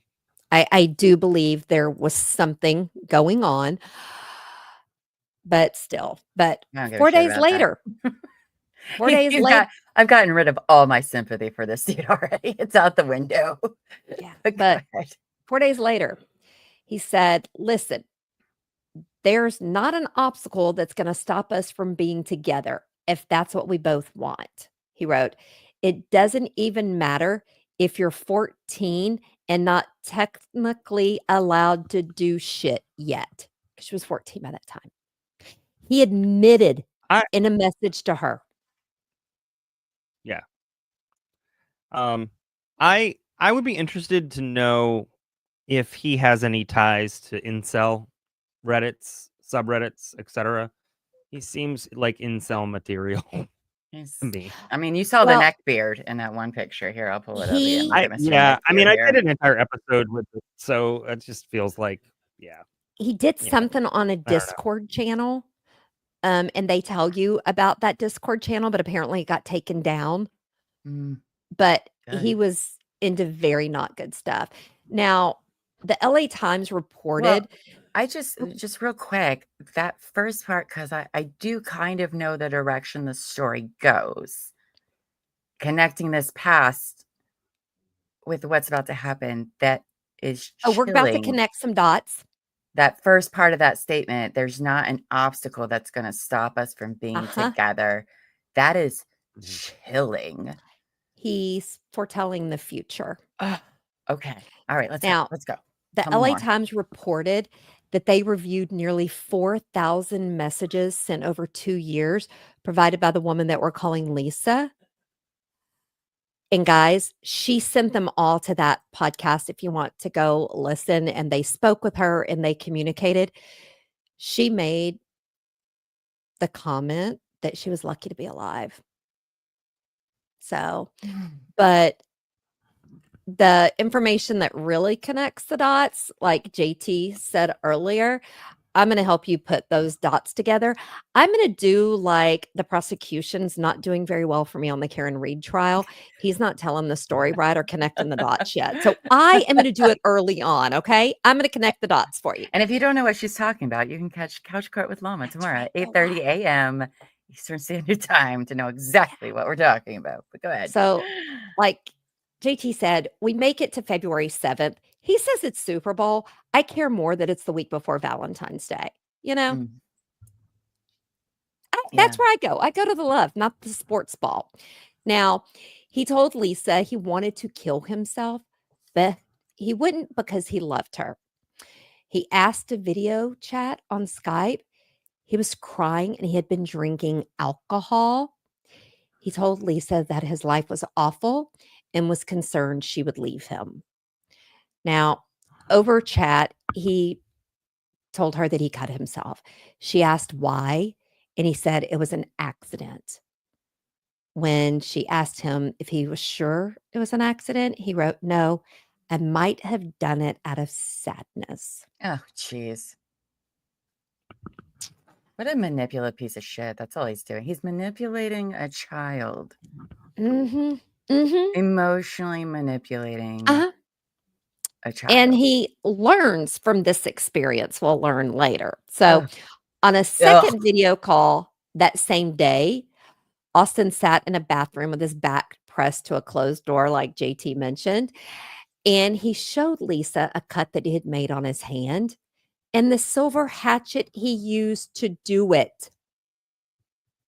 I do believe there was something going on, but still. But I don't give a 4 shit days about that. later 4 days later I've gotten rid of all my sympathy for this dude already. It's out the window. yeah, But go but ahead. 4 days later, he said, "Listen, there's not an obstacle that's gonna stop us from being together. if that's what we both want. He wrote, it doesn't even matter if you're 14 and not technically allowed to do shit yet. She was 14 by that time. He admitted I- in a message to her. Yeah. I would be interested to know if he has any ties to incel Reddits, subreddits, etc. He seems like incel material to me. I mean, you saw the Well, neck beard in that one picture. Here, I'll pull it up again. he- Look at Mr. Yeah, I mean, I Neckbeard did here. an entire episode with it, so it just feels like, yeah. he did Yeah. something on a know. Discord channel. And they tell you about that Discord channel, but apparently it got taken down. Mm, But he good. was into very not good stuff. Now, the LA Times reported. I just real quick, that first part, because I do kind of know the direction the story goes. Connecting this past with what's about to happen, that is We're about to chilling. connect some dots. That first part of that statement, there's not an obstacle that's going to stop us from being together. That is chilling. He's foretelling the future. Okay. All right. Let's Now, go. the Tell me LA more. Times reported that they reviewed nearly 4,000 messages sent over 2 years provided by the woman that we're calling Lisa. And guys, she sent them all to that podcast if you want to go listen. And they spoke with her and they communicated. She made the comment that she was lucky to be alive. So, but the information that really connects the dots, like JT said earlier, I'm going to help you put those dots together. I'm going to do like the prosecution's not doing very well for me on the Karen Reed trial. He's not telling the story right or connecting the dots yet. So I am going to do it early on. Okay. I'm going to connect the dots for you. And if you don't know what she's talking about, you can catch Couch Court with Mama tomorrow at 8:30 a.m. Eastern Standard Time to know exactly what we're talking about. But go ahead. So, like JT said, we make it to February 7th. He says it's Super Bowl. I care more that it's the week before Valentine's Day. You know, that's where I go. I go to the love, not the sports ball. Now, he told Lisa he wanted to kill himself, but he wouldn't because he loved her. He asked to video chat on Skype. He was crying and he had been drinking alcohol. He told Lisa that his life was awful and was concerned she would leave him. Now, over chat, he told her that he cut himself. She asked why, and he said it was an accident. When she asked him if he was sure it was an accident, he wrote, "No, I might have done it out of sadness." Oh, jeez. What a manipulative piece of shit. That's all he's doing. He's manipulating a child. Emotionally manipulating a child. And he learns from this experience. We'll learn later. So on a second video call that same day, Austin sat in a bathroom with his back pressed to a closed door, like JT mentioned. And he showed Lisa a cut that he had made on his hand and the silver hatchet he used to do it.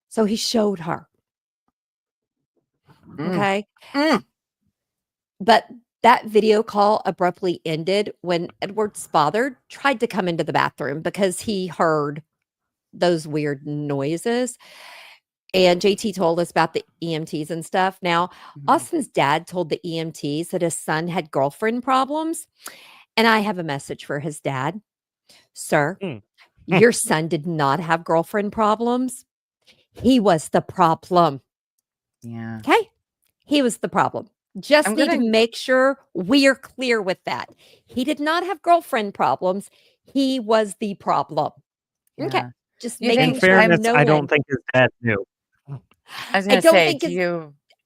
So he showed her. Okay. But that video call abruptly ended when Edward's father tried to come into the bathroom because he heard those weird noises. And JT told us about the EMTs and stuff. Now, Austin's dad told the EMTs that his son had girlfriend problems. And I have a message for his dad. Sir, your son did not have girlfriend problems. He was the problem. Yeah. Okay. He was the problem. Just need to make sure we are clear with that. He did not have girlfriend problems. He was the problem. Okay. Just making In sure. fairness, I don't think his dad knew. I was going to say,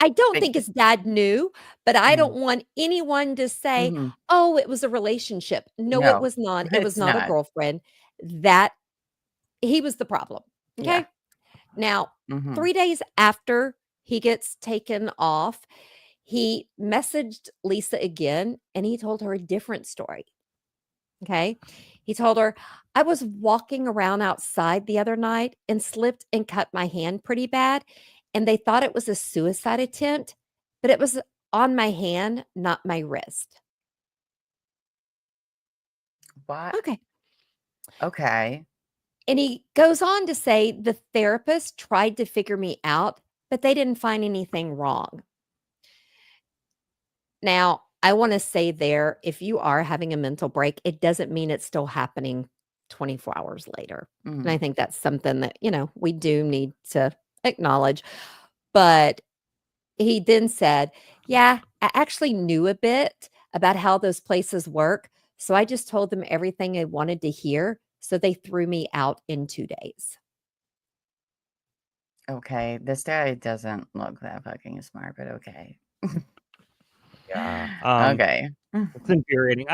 I don't think his dad knew, but I don't want anyone to say, oh, it was a relationship. No, it was not. It was not a girlfriend. That he was the problem. Okay. Yeah. Now, 3 days after he gets taken off, he messaged Lisa again and he told her a different story. Okay. He told her, I was walking around outside the other night and slipped and cut my hand pretty bad. And they thought it was a suicide attempt, but it was on my hand, not my wrist. What? Okay. Okay. And he goes on to say the therapist tried to figure me out, but they didn't find anything wrong. Now, I want to say there, if you are having a mental break, it doesn't mean it's still happening 24 hours later. And I Mhm. think that's something that, we do need to acknowledge. But he then said, yeah, I actually knew a bit about how those places work. So I just told them everything I wanted to hear. So they threw me out in 2 days. Okay. This guy doesn't look that fucking smart, but okay. Yeah. Okay. It's infuriating.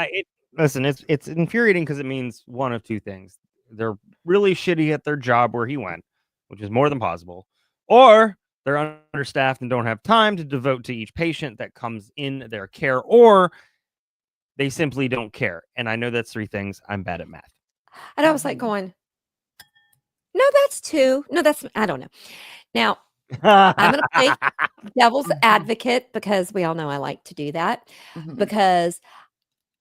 Listen, it's infuriating because it means one of two things. They're really shitty at their job where he went, which is more than possible, or they're understaffed and don't have time to devote to each patient that comes in their care, or they simply don't care. And I know that's three things. I'm bad at math. And I was like going, no, that's 2. No, I don't know. Now, I'm going to play devil's advocate because we all know I like to do that Mhm. because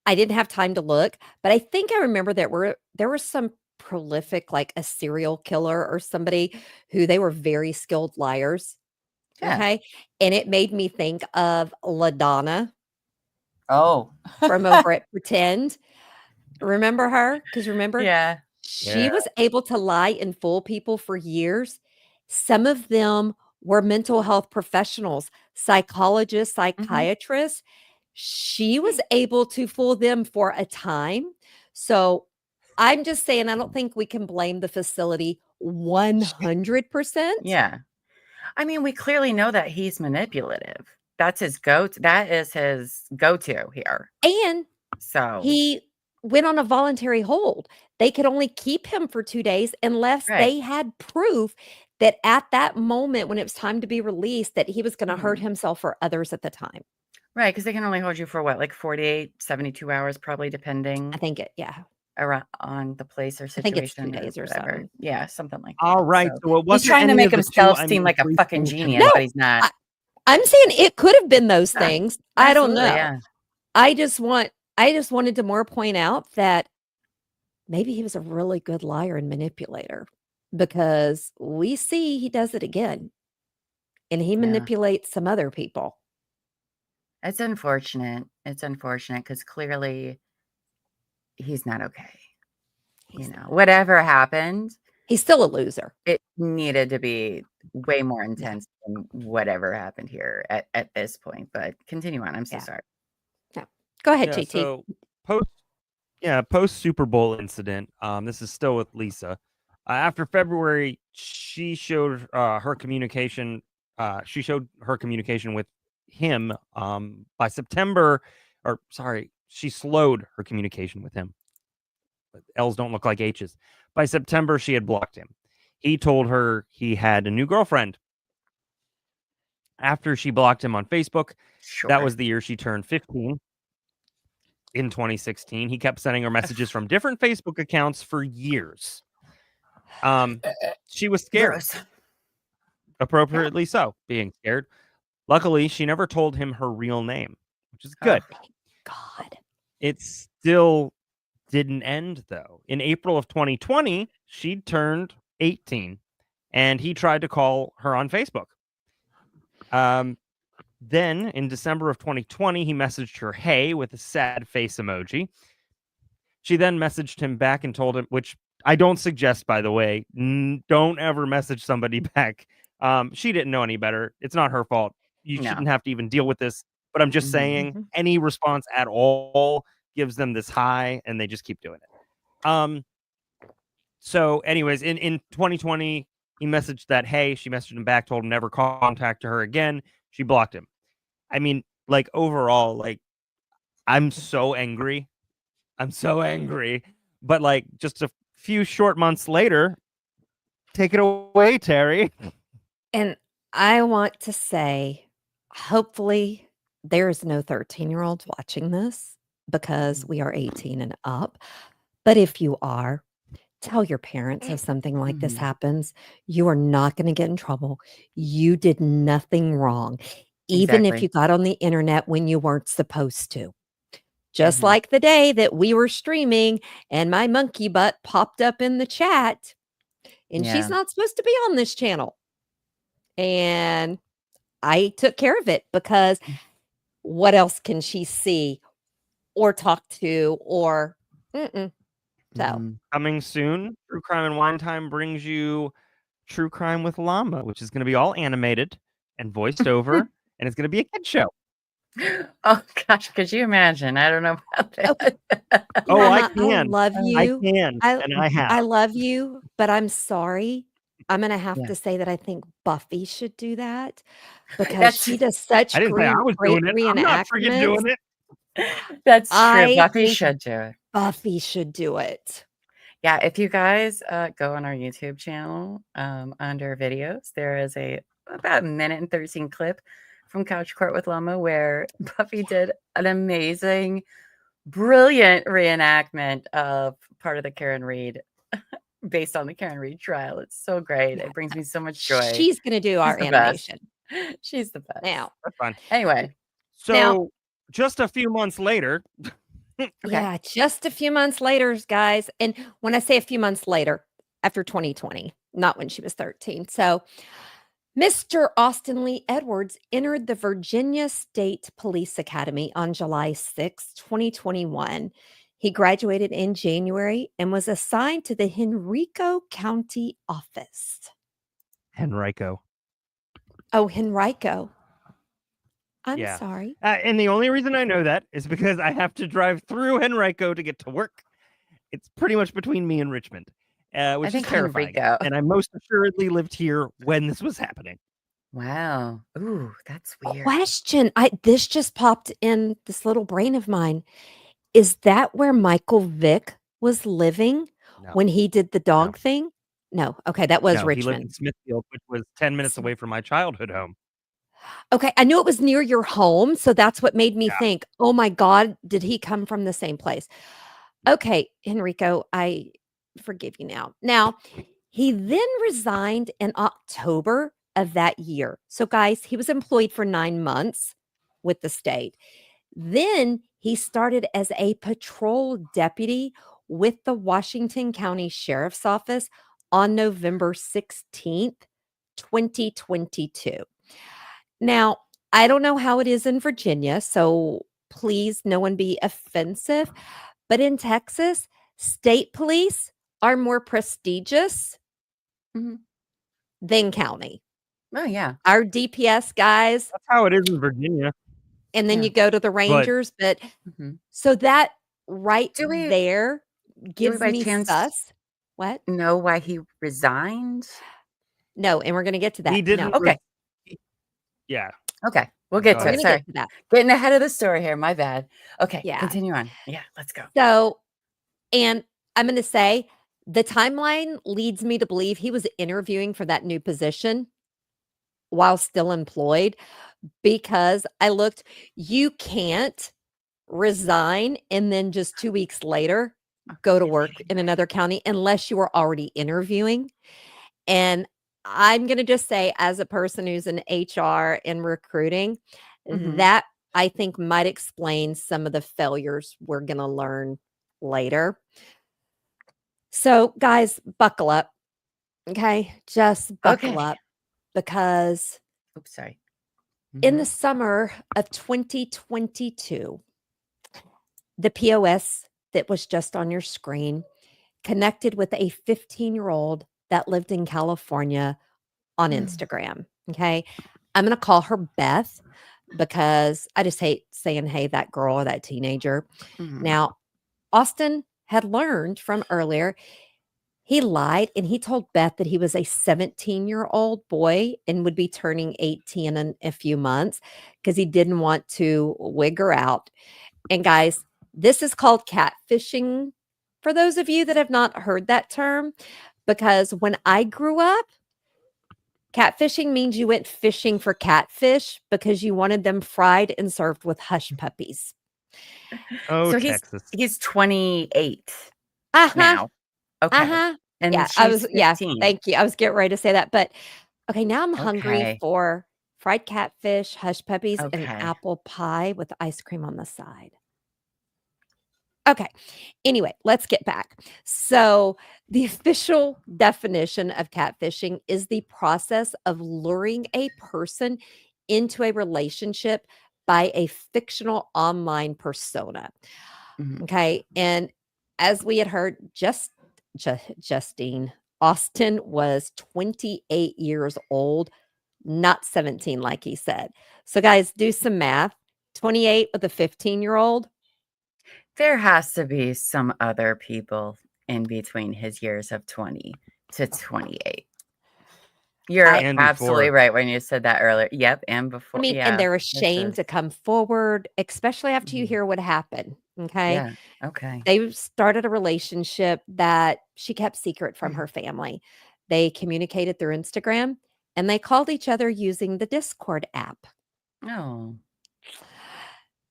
I didn't have time to look, but I think I remember there were some prolific, like a serial killer or somebody who they were very skilled liars. Yeah. Okay. And it made me think of LaDonna Oh. from over at Pretend. Remember her? Because remember, Yeah. she Yeah. was able to lie and fool people for years. Some of them were mental health professionals, psychologists, psychiatrists. She was able to fool them for a time. So I'm just saying, I don't think we can blame the facility 100%. Yeah. I mean, we clearly know that he's manipulative. That is his go-to here. And So, he went on a voluntary hold. They could only keep him for 2 days unless right. they had proof that at that moment when it was time to be released, that he was going to hurt Mhm. himself or others at the time. Right, because they can only hold you for what, like 48, 72 hours, probably I depending think around on the place or I think it's 2 situation or days or whatever. something. Yeah, something like All that. right. So So it he's wasn't trying to any make of the two himself I seem like a briefly fucking mentioned. genius, No, but he's not. I'm saying it could have been those Yeah, things. I don't absolutely, know. yeah. I just wanted to more point out that maybe he was a really good liar and manipulator because we see he does it again and he Yeah. manipulates some other people. It's unfortunate. It's unfortunate because clearly he's not okay. He's Whatever happened, he's still a loser. it needed to be way more intense than whatever happened here at this point. But continue on. I'm so Yeah. sorry. No. Go ahead, Yeah. JT. So post Super Bowl incident. This is still with Lisa. After February, she showed her communication. She showed her communication with him. By September, or sorry, she slowed her communication with him. L's don't look like H's. By September, she had blocked him. He told her he had a new girlfriend. After she blocked him on Facebook, that Sure. was the year she turned 15. In 2016, he kept sending her messages from different Facebook accounts for years. She was scared, Gross. appropriately so, being scared. Luckily, she never told him her real name, which is good. God. It still didn't end, though. In April of 2020, she turned 18, and he tried to call her on Facebook. Then, in December of 2020, he messaged her, "Hey," with a sad face emoji. She then messaged him back and told him, which I don't suggest, by the way, don't ever message somebody back. She didn't know any better. It's not her fault. You No. shouldn't have to even deal with this. But I'm just saying, any response at all gives them this high, and they just keep doing it. So, anyways, in 2020, he messaged that, "Hey," she messaged him back, told him never contact her again. She blocked him. I mean, like, overall, like, I'm so angry. I'm so angry. But, like, just a few short months later, take it away, Teri. And I want to say, hopefully, there is no 13-year-olds watching this. because we are 18 and up. But if you are, tell your parents if something like this happens. You are not going to get in trouble. You did nothing wrong, even if Exactly. you got on the internet when you weren't supposed to. Just like the day that we were streaming and my monkey butt popped up in the chat, and she's Yeah. not supposed to be on this channel. And I took care of it because what else can she see or talk to or so Mhm. Coming soon, True Crime and Wine Time brings you True Crime with Llama, which is going to be all animated and voiced over, and it's going to be a kid show. Oh gosh, could you imagine? I don't know about that. Oh, I Llama, I can. love I you. can, and I I have. love you, but I'm sorry. I'm gonna have Yeah. to say that I think Buffy should do that because That's she does such I didn't say I was great doing it. I'm not freaking reenactments. doing it. that's true. I Buffy think should do it. Buffy should do it. Yeah, if you guys go on our YouTube channel under videos, there is about a minute and 13 clip from Couch Court with Llama where Buffy did an amazing, brilliant reenactment of part of the Karen Reed based on the Karen Reed trial. It's so great. It brings me so much joy. She's gonna do our the best. animation. She's the best. Now, That's fine. Anyway, So just a few months later, yeah, just a few months later, guys. And when I say a few months later, after 2020, not when she was 13. So Mr. Austin Lee Edwards entered the Virginia State Police Academy on July 6, 2021. He graduated in January and was assigned to the Henrico County office. Henrico. Oh, Henrico. I'm Yeah. sorry. And the only reason I know that is because I have to drive through Henrico to get to work. It's pretty much between me and Richmond, which is terrifying. Henrico. And I most assuredly lived here when this was happening. Wow. Ooh, that's weird. Question. This just popped in this little brain of mine. Is that where Michael Vick was living when he did the dog thing? No. Okay, that was He lived in Richmond. Smithfield, which was 10 minutes away from my childhood home. Okay, I knew it was near your home, so that's what made me think, oh my God, did he come from the same place? Okay, Enrico, I forgive you now. Now, he then resigned in October of that year. So, guys, he was employed for 9 months with the state. Then he started as a patrol deputy with the Washington County Sheriff's Office on November 16th, 2022. Now, I don't know how it is in Virginia, so please no one be offensive, but in Texas, state police are more prestigious than county. Oh, yeah. Our DPS guys. That's how it is in Virginia. And then you go to the Rangers, but so that there gives me sus. What? Know why he resigned? No, and we're going to get to that. He didn't. No. Okay. Yeah. Okay. We'll get to it. Sorry. Get to that. Getting ahead of the story here. My bad. Okay. Yeah. Continue on. Yeah. Let's go. So, and I'm going to say the timeline leads me to believe he was interviewing for that new position while still employed, because I looked, you can't resign and then just 2 weeks later go to work in another county unless you were already interviewing. And I'm going to just say, as a person who's in HR and recruiting, that I think might explain some of the failures we're going to learn later. So, guys, buckle up. Okay. Just buckle up, because in the summer of 2022, the POS that was just on your screen connected with a 15-year-old that lived in California on Instagram. Okay. I'm going to call her Beth because I just hate saying, hey, that girl or that teenager. Now, Austin had learned from earlier, he lied and he told Beth that he was a 17-year-old boy and would be turning 18 in a few months because he didn't want to wig her out. And guys, this is called catfishing for those of you that have not heard that term, because when I grew up, catfishing means you went fishing for catfish because you wanted them fried and served with hush puppies. Oh, So Texas. he's 28 Uh-huh. now. Okay. Uh-huh. And Yeah, she's 15. thank you. I was getting ready to say that, but okay, now I'm hungry Okay. for fried catfish, hush puppies, and Okay. apple pie with ice cream on the side. Okay. Anyway, let's get back. So, the official definition of catfishing is the process of luring a person into a relationship by a fictional online persona. Mhm. Okay. And as we had heard, Justine Austin was 28 years old, not 17, like he said. So, guys, do some math. 28 with a 15-year-old. There has to be some other people in between his years of 20 to 28. You're And absolutely before. right when you said that earlier. Yep, and before. I mean, Yeah, and they're this ashamed to is. come forward, especially after you Mhm. hear what happened. Okay. Yeah. Okay. They started a relationship that she kept secret from her family. They communicated through Instagram and they called each other using the Discord app. Oh,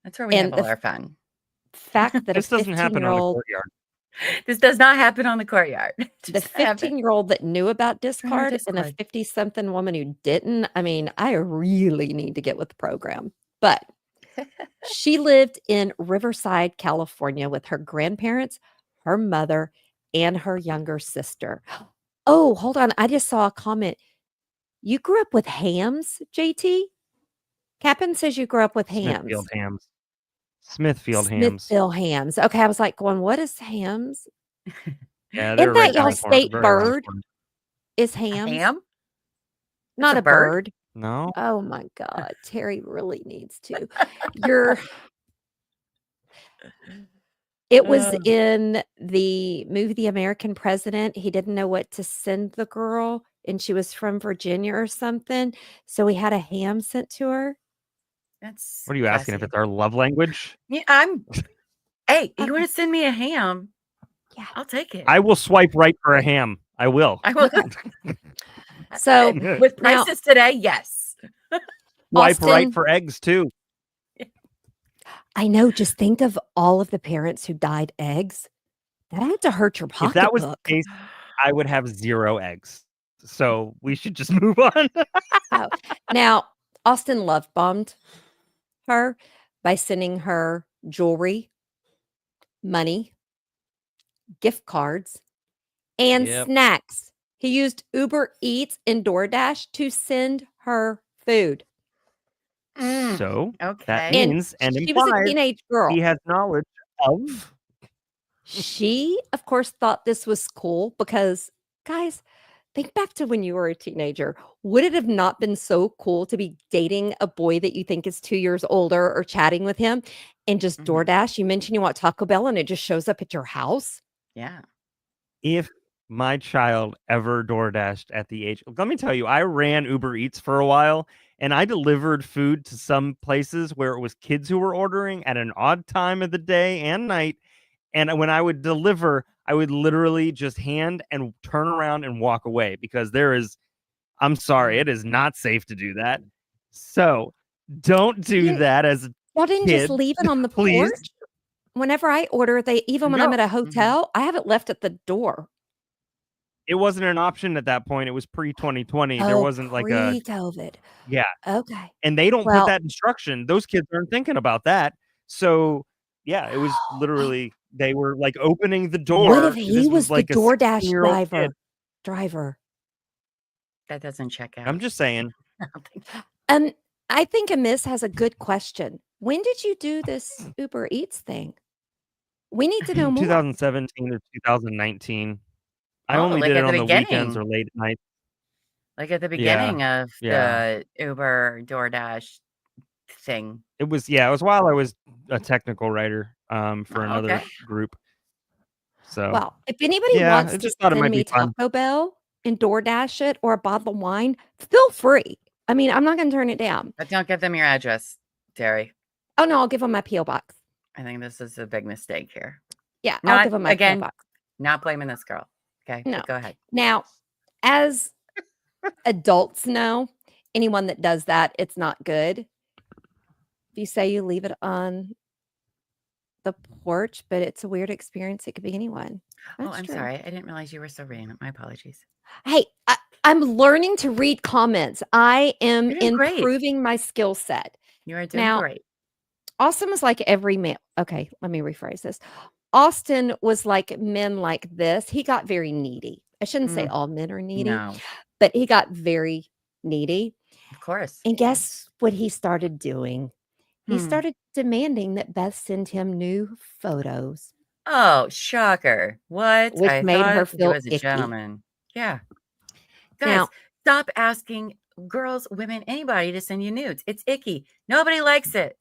that's where we have And all the our fun. fact that a This doesn't happen on the 15-year-old courtyard. This does not happen on the courtyard. the Just happen 15-year-old that knew about on our Discord and a Discord. 50-something woman who didn't, I mean, I really need to get with the program. But she lived in Riverside, California with her grandparents, her mother, and her younger sister. Oh, hold on. I just saw a comment. You grew up with hams, JT? Captain says you grew up with Smithfield hams. hams. Smithfield hams. Smithville hams. Okay, I was like going, what is hams? Yeah, Isn't they're right that around y'all's the corner. state Very around the bird? corner. Is A hams? ham? Not a a bird? bird. No. Oh my God. Terry really needs to. You're It was Uh, in the movie The American President. He didn't know what to send the girl, and she was from Virginia or something, so he had a ham sent to her. That's What are you asking if classy. it's our love language? Yeah, hey, you Okay. want to send me a ham? Yeah. I'll take it. I will swipe right for a ham. I will. I will. Okay. So, With now prices today, yes. Swipe right Austin for eggs too. I know, just think of all of the parents who dyed eggs. That had to hurt your If that was the pocketbook. case, I would have 0 eggs. So we should just move on. Oh, now Austin love bombed her by sending her jewelry, money, gift cards, and Yep. snacks. He used Uber Eats and DoorDash to send her food. So that Okay. And means and she was a implies teenage girl. he has knowledge of. She, of course, thought this was cool because, guys, think back to when you were a teenager. Would it have not been so cool to be dating a boy that you think is 2 years older or chatting with him and just Mhm. DoorDash? You mention you want Taco Bell and it just shows up at your house? Yeah. If my child ever DoorDashed at the age, let me tell you, I ran Uber Eats for a while and I delivered food to some places where it was kids who were ordering at an odd time of the day and night. And when I would deliver, I would literally just hand and turn around and walk away because I'm sorry, it is not safe to do that. So don't do that as a Y'all didn't just kid, leave it on the please. porch? Whenever I order, even when I'm No. at a hotel, I have it left at the door. It wasn't an option at that point. It was pre-2020. There Oh, wasn't like a pre-COVID. yeah. Okay. And they don't put Well, that instruction. Those kids aren't thinking about that. So yeah, it was literally they were like opening the door. what if he This was the like a DoorDash 16-year-old kid. driver? That doesn't check out. I'm just saying. I don't think so. I think Amiss has a good question. When did you do this Uber Eats thing? We need to know more. 2017 or 2019. I Oh, only like did it at the on the weekends beginning. or late at night. Like at the Yeah. beginning of Yeah. the Uber DoorDash thing. It was while I was a technical writer for another Okay. group. So Well, if anybody yeah, wants I to just thought it send might me be fun. Taco Bell and DoorDash it or a bottle of wine, feel free. I mean, I'm not going to turn it down. But don't give them your address, Terry. Oh, no, I'll give them my P.O. box. I think this is a big mistake here. Yeah, I'll Not give them my P.O. again, box. not blaming this girl. Okay. No. But go ahead. Now, as adults know, anyone that does that, it's not good. If you say you leave it on the porch, but it's a weird experience. It could be anyone. Oh, That's I'm true. sorry. I didn't realize you were so random. My apologies. Hey, I'm learning to read comments. I am You're doing great. improving my skill set. You are doing Now, great. Austin was like every male. Okay, let me rephrase this. Austin was like men like this. He got very needy. I shouldn't say Mm, all men are needy, no, but he got very needy. of course. And guess what he started doing? He Hmm. started demanding that Beth send him new photos, Oh, shocker. What? which I made her thought he feel was a icky. gentleman. Yeah. Guys, Now, stop asking girls, women, anybody to send you nudes. It's icky. Nobody likes it.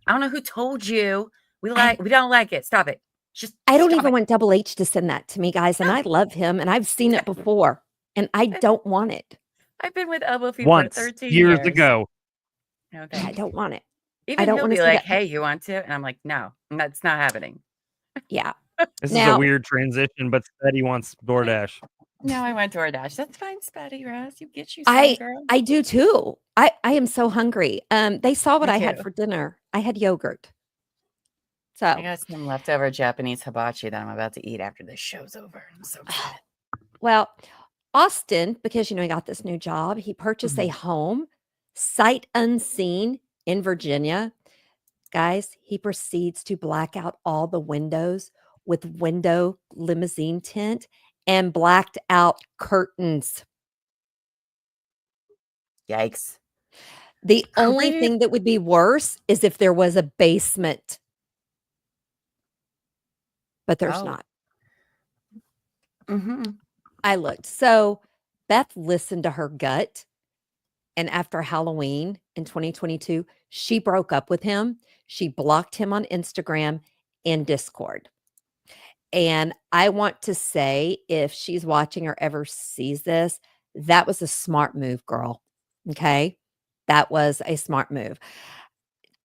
I don't know who told you we don't like it. Stop it. Just I don't stop even it. want Double H to send that to me, guys, and No, I love him, and I've seen it before, and I don't want it. I've been with Elbow Feet for Once 13 years years. ago. Yeah, Okay. I don't want it. I Even don't he'll wanna be see like, that. hey, you want to? And I'm like, no, that's not happening. Yeah. This is a Now, weird transition, but Steady wants DoorDash. No, I went DoorDash. That's fine, Spatty Raz. You get you some, girl. I do too. I am so hungry. They saw what Me I had too. for dinner. I had yogurt. I So, got some leftover Japanese hibachi that I'm about to eat after this show's over. I'm so excited. well, Austin, because he got this new job, he purchased a home sight unseen in Virginia. Guys, he proceeds to black out all the windows with window limousine tint and blacked out curtains. Yikes. The only Creep. thing that would be worse is if there was a basement. But there's Oh. not. Mm-hmm. I looked. So Beth listened to her gut. And after Halloween in 2022, she broke up with him. She blocked him on Instagram and Discord. And I want to say, if she's watching or ever sees this, that was a smart move, girl. Okay. That was a smart move.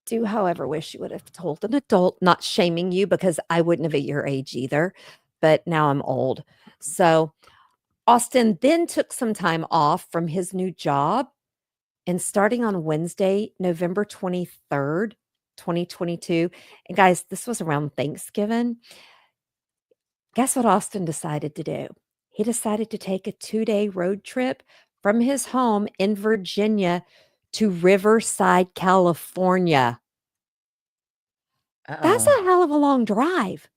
Do, however, wish you would have told an adult, not shaming you because I wouldn't have at your age either. But now I'm old. So Austin then took some time off from his new job. And starting on Wednesday, November 23rd, 2022, and guys, this was around Thanksgiving. Guess what Austin decided to do? He decided to take a 2-day road trip from his home in Virginia to Riverside, California. That's a hell of a long drive.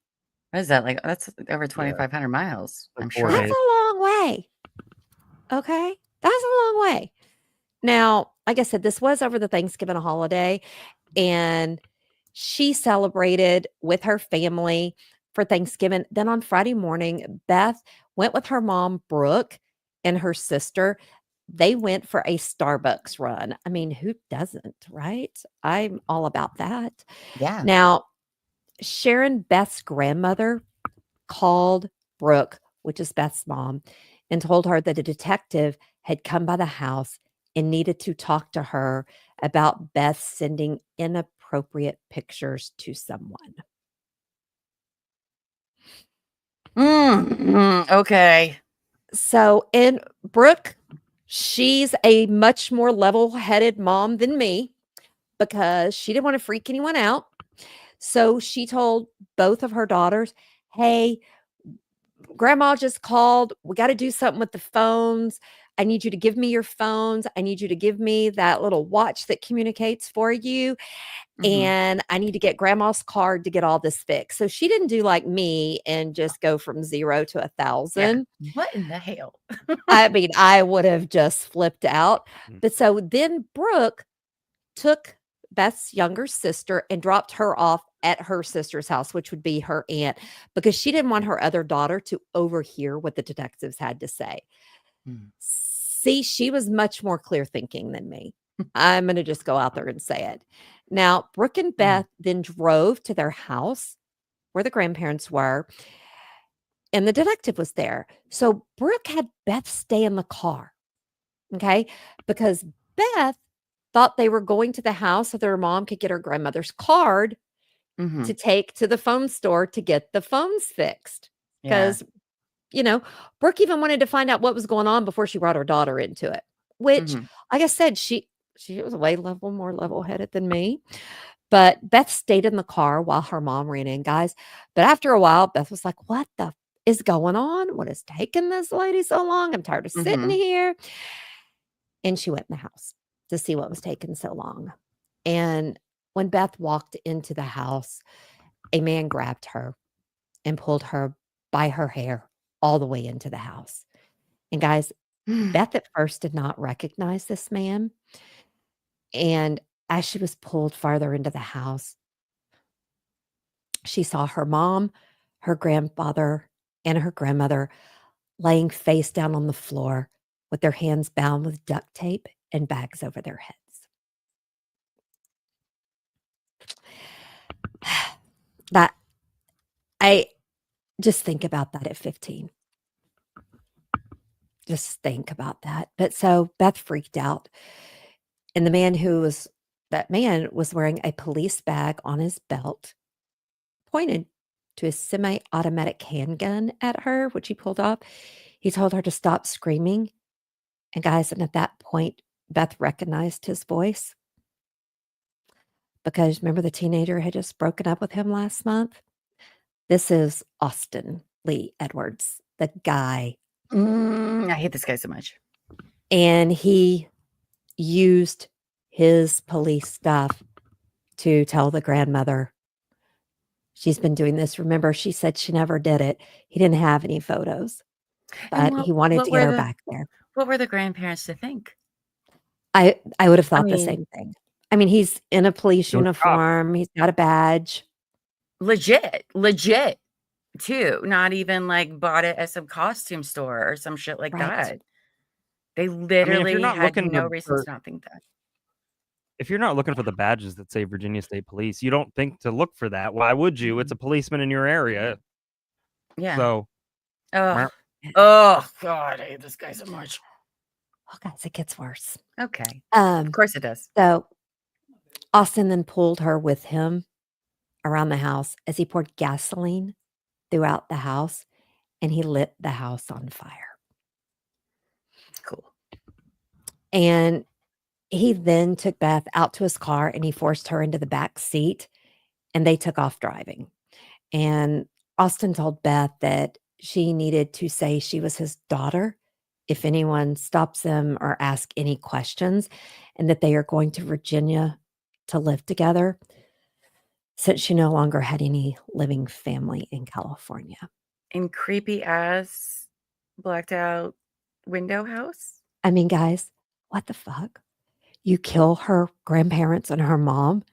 What is that? Like, that's over 2,500 miles, Like I'm 4 sure. That's days. a long way. Okay. That's a long way. Now, like I said, this was over the Thanksgiving holiday, and she celebrated with her family for Thanksgiving. Then on Friday morning, Beth went with her mom, Brooke, and her sister. They went for a Starbucks run. I mean, who doesn't, right? I'm all about that. Yeah. Now, Sharon, Beth's grandmother, called Brooke, which is Beth's mom, and told her that a detective had come by the house and needed to talk to her about Beth sending inappropriate pictures to someone. Okay. So, and Brooke, she's a much more level-headed mom than me because she didn't want to freak anyone out. So she told both of her daughters, hey, grandma just called. We got to do something with the phones. I need you to give me your phones. I need you to give me that little watch that communicates for you. And I need to get grandma's card to get all this fixed. So she didn't do like me and just go from 0 to 1,000. Yeah. What in the hell? I mean, I would have just flipped out. But so then Brooke took Beth's younger sister and dropped her off at her sister's house, which would be her aunt, because she didn't want her other daughter to overhear what the detectives had to say. See, she was much more clear thinking than me. I'm going to just go out there and say it. Now, Brooke and Beth then drove to their house where the grandparents were, and the detective was there. So Brooke had Beth stay in the car, okay, because Beth thought they were going to the house so their mom could get her grandmother's card to take to the phone store to get the phones fixed. Because, Brooke even wanted to find out what was going on before she brought her daughter into it, which, like I said, she was way more level-headed than me. But Beth stayed in the car while her mom ran in, guys. But after a while, Beth was like, what the is going on? What is taking this lady so long? I'm tired of sitting Mhm. here. And she went in the house to see what was taking so long. And when Beth walked into the house, a man grabbed her and pulled her by her hair all the way into the house. And guys, Beth at first did not recognize this man. And as she was pulled farther into the house, she saw her mom, her grandfather, and her grandmother laying face down on the floor with their hands bound with duct tape and bags over their heads. That I just think about that at 15. Just think about that. But so Beth freaked out. And that man was wearing a police bag on his belt, pointed to a semi-automatic handgun at her, which he pulled off. He told her to stop screaming. And guys, and at that point, Beth recognized his voice. Because remember the teenager had just broken up with him last month? This is Austin Lee Edwards, the guy. I hate this guy so much. And he used his police stuff to tell the grandmother she's been doing this. Remember, she said she never did it. He didn't have any photos, but he wanted to get her back there. What were the grandparents to think? I would have thought the mean- same thing. I mean, he's in a police You're a cop. uniform. He's got a badge. Legit too. Not even like bought it at some costume store or some shit like Right. that. They literally not had looking no for- reason to not think that. If you're not looking for the badges that say Virginia State Police, you don't think to look for that. Why would you? It's a policeman in your area. Yeah. So Oh God, I hate this guy so much. Oh, guys, it gets worse. Okay. Of course it does. So Austin then pulled her with him around the house as he poured gasoline throughout the house, and he lit the house on fire. Cool. And he then took Beth out to his car and he forced her into the back seat, and they took off driving. And Austin told Beth that she needed to say she was his daughter if anyone stops them or asks any questions, and that they are going to Virginia to live together since she no longer had any living family in California. In creepy ass blacked out window house. I mean, guys, what the fuck? You kill her grandparents and her mom,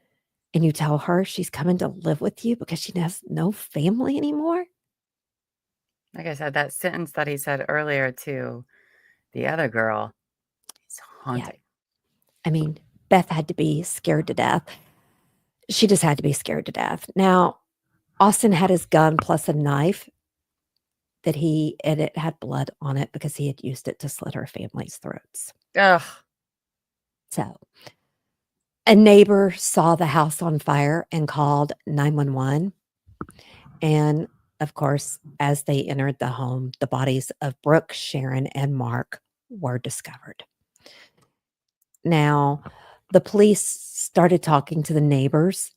and you tell her she's coming to live with you because she has no family anymore? Like I said, that sentence that he said earlier to the other girl is haunting. I mean, Beth had to be scared to death. She just had to be scared to death. Now, Austin had his gun plus a knife and it had blood on it because he had used it to slit her family's throats. Ugh. So, a neighbor saw the house on fire and called 911. And of course, as they entered the home, the bodies of Brooke, Sharon, and Mark were discovered. Now, the police started talking to the neighbors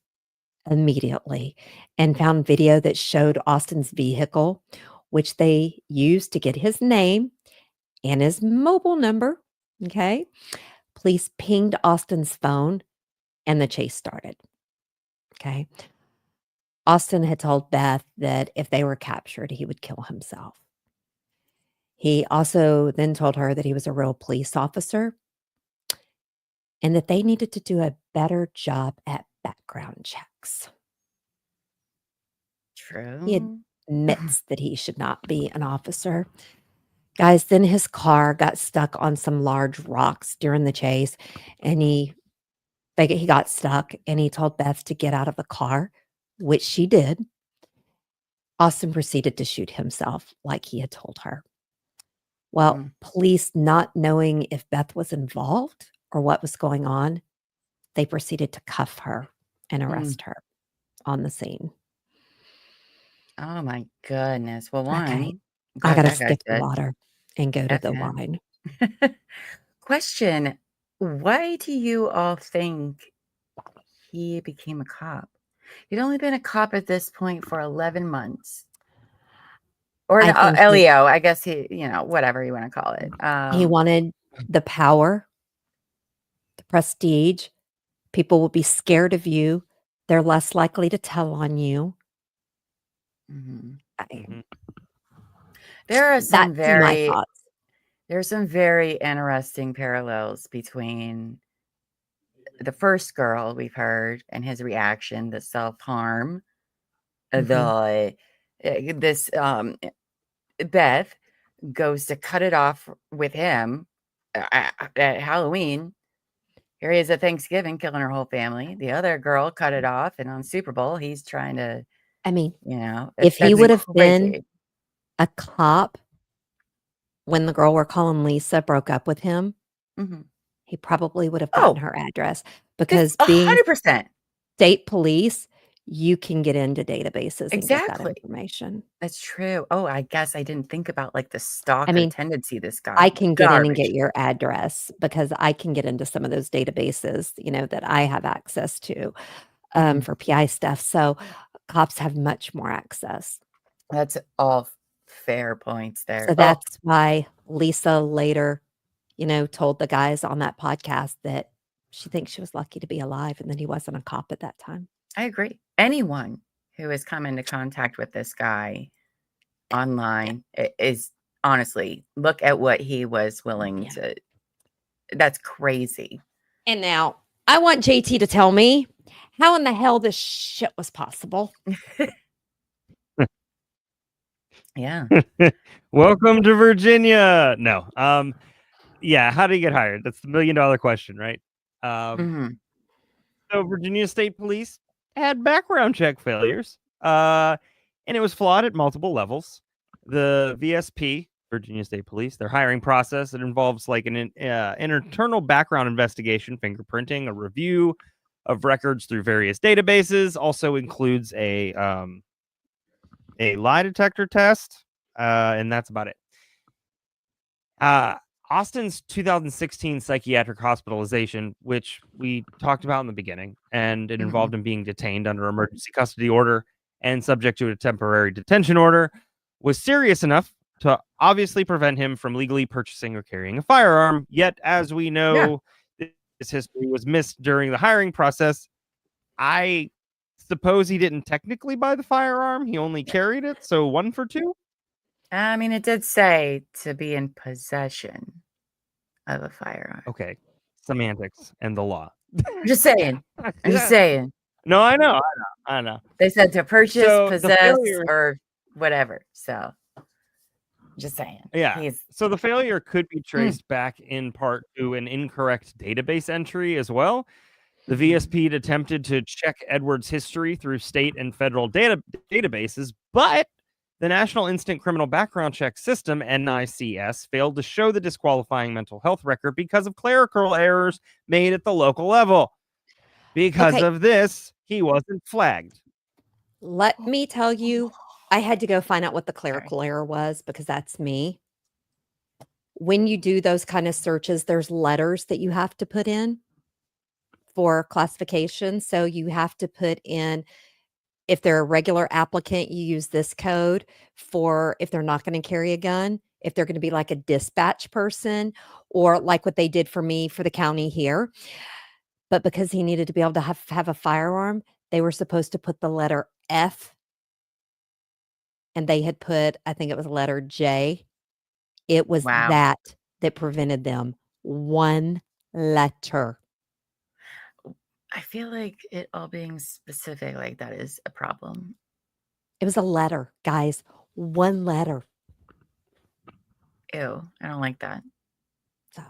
immediately and found video that showed Austin's vehicle, which they used to get his name and his mobile number. Okay. Police pinged Austin's phone and the chase started. Okay. Austin had told Beth that if they were captured, he would kill himself. He also then told her that he was a real police officer and that they needed to do a better job at background checks. True. He admits that he should not be an officer. Guys, then his car got stuck on some large rocks during the chase, and he got stuck, and he told Beth to get out of the car, which she did. Austin proceeded to shoot himself like he had told her. Well, police, not knowing if Beth was involved or what was going on, they proceeded to cuff her and arrest her on the scene. Oh my goodness. Well, one, Okay. glad I got to that guy's skip the dead. water and go to That's the him. wine. Question: why do you all think he became a cop. He'd only been a cop at this point for 11 months. Or I think Elio, I guess he, whatever you want to call it. he wanted the power, the prestige. People will be scared of you. They're less likely to tell on you. There are some my thoughts. There are some very interesting parallels between the first girl we've heard and his reaction, the self-harm, this Beth goes to cut it off with him at Halloween. Here he is at Thanksgiving killing her whole family. The other girl cut it off, and on Super Bowl, he's trying to, I mean, if he that's would have been crazy. a cop when the girl we're calling Lisa broke up with him, he probably would have gotten her address, because being 100%. state police, you can get into databases and get that Exactly. information. That's true. Oh, I guess I didn't think about like the stalker I mean, tendency this guy. I can get in and Garbage. get your address, because I can get into some of those databases, that I have access to for PI stuff. So cops have much more access. That's all fair points there. So that's why Lisa later, told the guys on that podcast that she thinks she was lucky to be alive and that he wasn't a cop at that time. I agree. Anyone who has come into contact with this guy online is honestly, look at what he was willing to. That's crazy. And now I want JT to tell me how in the hell this shit was possible. Yeah. Welcome to Virginia. No. Yeah. How do you get hired? That's the $1 million question, right? So Virginia State Police had background check failures, and it was flawed at multiple levels. The VSP, Virginia State Police, their hiring process, it involves like an internal background investigation, fingerprinting, a review of records through various databases, also includes a lie detector test, and that's about it. Austin's 2016 psychiatric hospitalization, which we talked about in the beginning, and it involved him being detained under emergency custody order and subject to a temporary detention order, was serious enough to obviously prevent him from legally purchasing or carrying a firearm. Yet, as we know, this history was missed during the hiring process. I suppose he didn't technically buy the firearm. He only carried it. So 1 for 2. I mean, it did say to be in possession of a firearm. Okay. Semantics and the law. I'm just saying. I'm just saying. No, I know. They said to purchase, possess, or whatever. So, just saying. Yeah. So the failure could be traced back in part to an incorrect database entry as well. The VSP attempted to check Edwards' history through state and federal databases, but the National Instant Criminal Background Check System, NICS, failed to show the disqualifying mental health record because of clerical errors made at the local level. Because of this, he wasn't flagged. Let me tell you, I had to go find out what the clerical error was, because that's me. When you do those kind of searches, there's letters that you have to put in for classification. So you have to put in, if they're a regular applicant, you use this code. For if they're not going to carry a gun, if they're going to be like a dispatch person, or like what they did for me for the county here. But because he needed to be able to have a firearm, they were supposed to put the letter F, and they had put, I think it was letter J. It was that prevented them. One letter. I feel like it all being specific like that is a problem. It was a letter, guys. One letter. Ew, I don't like that. So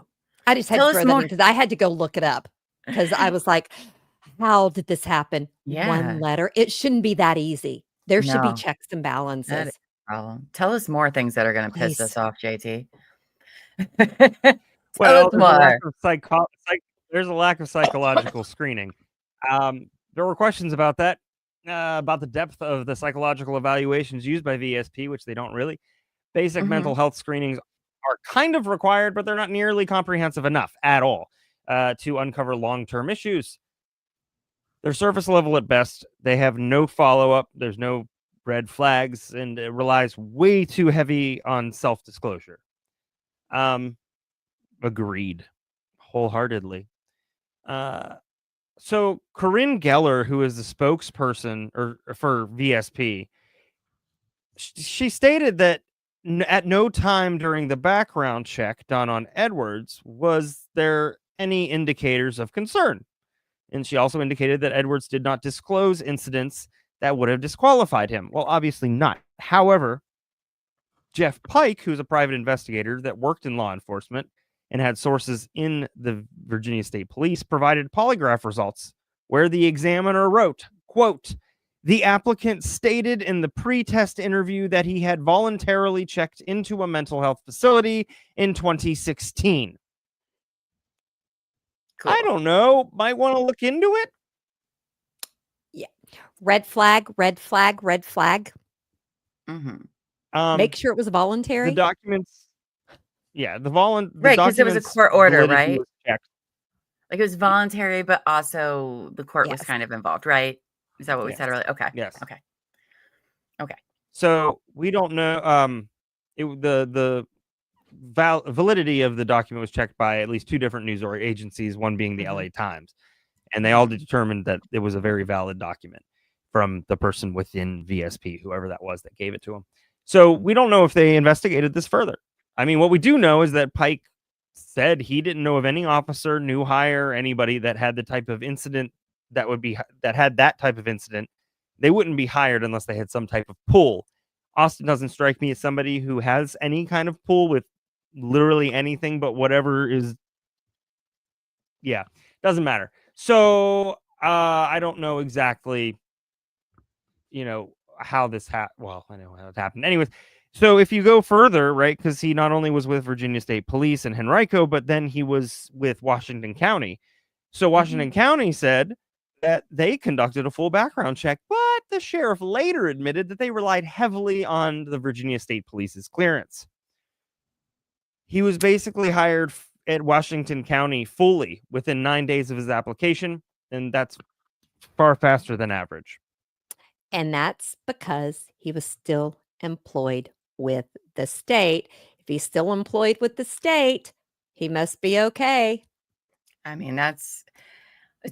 I just had to throw that in, because I had to go look it up, because I was like, how did this happen? One letter. It shouldn't be that easy. There should be checks and balances. That is a problem. Tell us more things that are going to piss us off, JT. Well, there's a lack of psychological screening. There were questions about that, about the depth of the psychological evaluations used by VSP, which they don't really. Basic mental health screenings are kind of required, but they're not nearly comprehensive enough at all to uncover long-term issues. They're surface level at best. They have no follow-up. There's no red flags, and it relies way too heavy on self-disclosure. Agreed. Wholeheartedly. So Corinne Geller, who is the spokesperson for VSP, she stated that at no time during the background check done on Edwards was there any indicators of concern. And she also indicated that Edwards did not disclose incidents that would have disqualified him. Well, obviously not. However, Jeff Pike, who's a private investigator that worked in law enforcement and had sources in the Virginia State Police, provided polygraph results where the examiner wrote, quote, "The applicant stated in the pre-test interview that he had voluntarily checked into a mental health facility in 2016. Cool. I don't know. Might want to look into it. Yeah. Red flag, red flag, red flag. Mm-hmm. Make sure it was voluntary. The documents. Yeah, right, because it was a court order, right? Like it was voluntary, but also the court was Yes. kind of involved, right? Is that what we Yes. said earlier? Okay. Yes. Okay. So we don't know. The validity of the document was checked by at least two different news agencies, one being the LA Times, and they all determined that it was a very valid document from the person within VSP, whoever that was that gave it to him. So we don't know if they investigated this further. I mean, what we do know is that Pike said he didn't know of any officer, new hire, anybody that had the type of incident that had that type of incident. They wouldn't be hired unless they had some type of pull. Austin doesn't strike me as somebody who has any kind of pull with literally anything but whatever is. Yeah, doesn't matter. So I don't know exactly, how this happened. Well, I know how it happened. Anyways, so if you go further, right, because he not only was with Virginia State Police and Henrico, but then he was with Washington County. So Washington County said that they conducted a full background check, but the sheriff later admitted that they relied heavily on the Virginia State Police's clearance. He was basically hired at Washington County fully within 9 days of his application, and that's far faster than average. And that's because he was still employed with the state. If he's still employed with the state, he must be okay. I mean, it's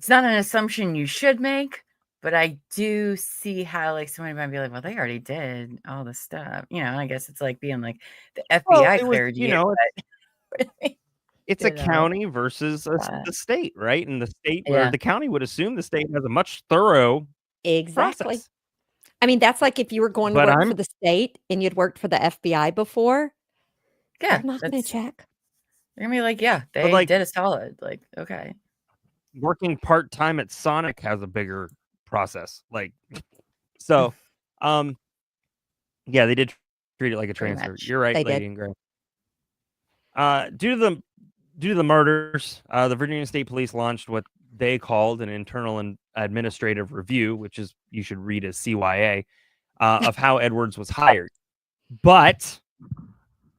not an assumption you should make, but I do see how like somebody might be like, well, they already did all this stuff. I guess it's like being like the FBI cleared you. It's a county versus the state, right? And the state or the county would assume the state has a much thorough process. I mean, that's like if you were going to work for the state and you'd worked for the FBI before. Yeah. I'm not going to check. They're going to be like, yeah, they did a solid. Like, okay. Working part-time at Sonic has a bigger process. So, yeah, they did treat it like a transfer. You're right, Lady in Gray. Due to the murders, the Virginia State Police launched what they called an internal and administrative review, which is you should read as CYA, of how Edwards was hired. But